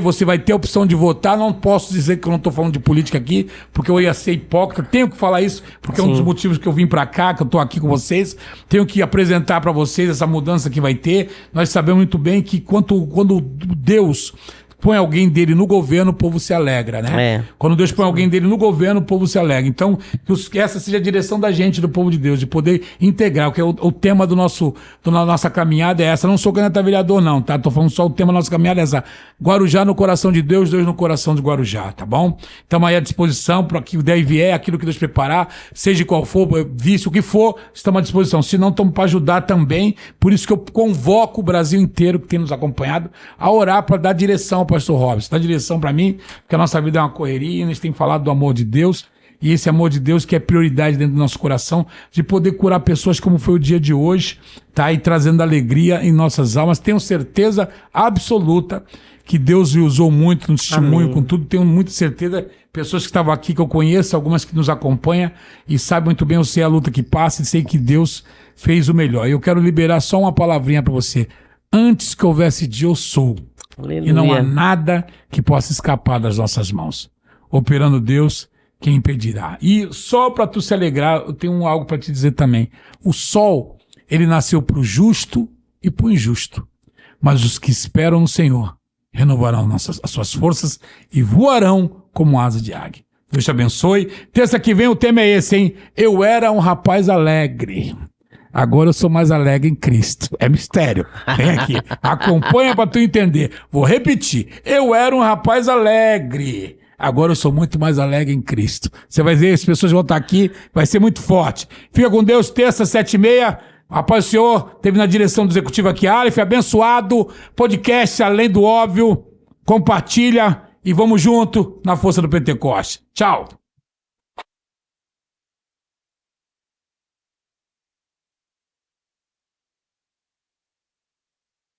[SPEAKER 1] Você vai ter a opção de votar, não posso dizer que eu não tô falando de política aqui, porque eu ia ser hipócrita, tenho que falar isso, porque é um dos motivos que eu vim pra cá, que eu tô aqui com vocês. Tenho que apresentar para vocês essa mudança que vai ter. Nós sabemos muito bem que quando Deus põe alguém dele no governo, o povo se alegra, né? Quando Deus põe alguém dele no governo, o povo se alegra. Então, que essa seja a direção da gente, do povo de Deus, de poder integrar, porque o tema da nossa caminhada é essa. Eu não sou candidato a vereador, não, tá? Tô falando só o tema da nossa caminhada é essa. Guarujá no coração de Deus, Deus no coração de Guarujá, tá bom? Estamos aí à disposição para que der e vier, aquilo que Deus preparar, seja qual for, vício, o que for, estamos à disposição. Se não, estamos para ajudar também. Por isso que eu convoco o Brasil inteiro que tem nos acompanhado a orar para dar direção ao pastor Robson. Dá direção para mim, porque a nossa vida é uma correria, a gente tem falado do amor de Deus. e esse amor de Deus que é prioridade dentro do nosso coração, de poder curar pessoas como foi o dia de hoje, tá aí trazendo alegria em nossas almas. Tenho certeza absoluta que Deus me usou muito no testemunho, com tudo. Tenho muita certeza, pessoas que estavam aqui que eu conheço, algumas que nos acompanham e sabem muito bem, eu sei a luta que passa e sei que Deus fez o melhor. Eu quero liberar só uma palavrinha para você. Antes que houvesse dia, eu sou.
[SPEAKER 2] Aleluia.
[SPEAKER 1] E não há nada que possa escapar das nossas mãos. Operando Deus, quem impedirá? E só para tu se alegrar, eu tenho algo para te dizer também. O sol, ele nasceu para o justo e para o injusto. Mas os que esperam no Senhor renovarão as suas forças e voarão como asa de águia. Deus te abençoe. Terça que vem o tema é esse, hein? Eu era um rapaz alegre. Agora eu sou mais alegre em Cristo. É mistério. Vem aqui. Acompanha para tu entender. Vou repetir. Eu era um rapaz alegre. Agora eu sou muito mais alegre em Cristo. Você vai ver, as pessoas vão estar aqui. Vai ser muito forte. Fica com Deus, terça, 7h30. A paz do Senhor. Teve na direção do executivo aqui, Aleph. Abençoado. Podcast Além do Óbvio. Compartilha. E vamos junto na força do Pentecoste. Tchau.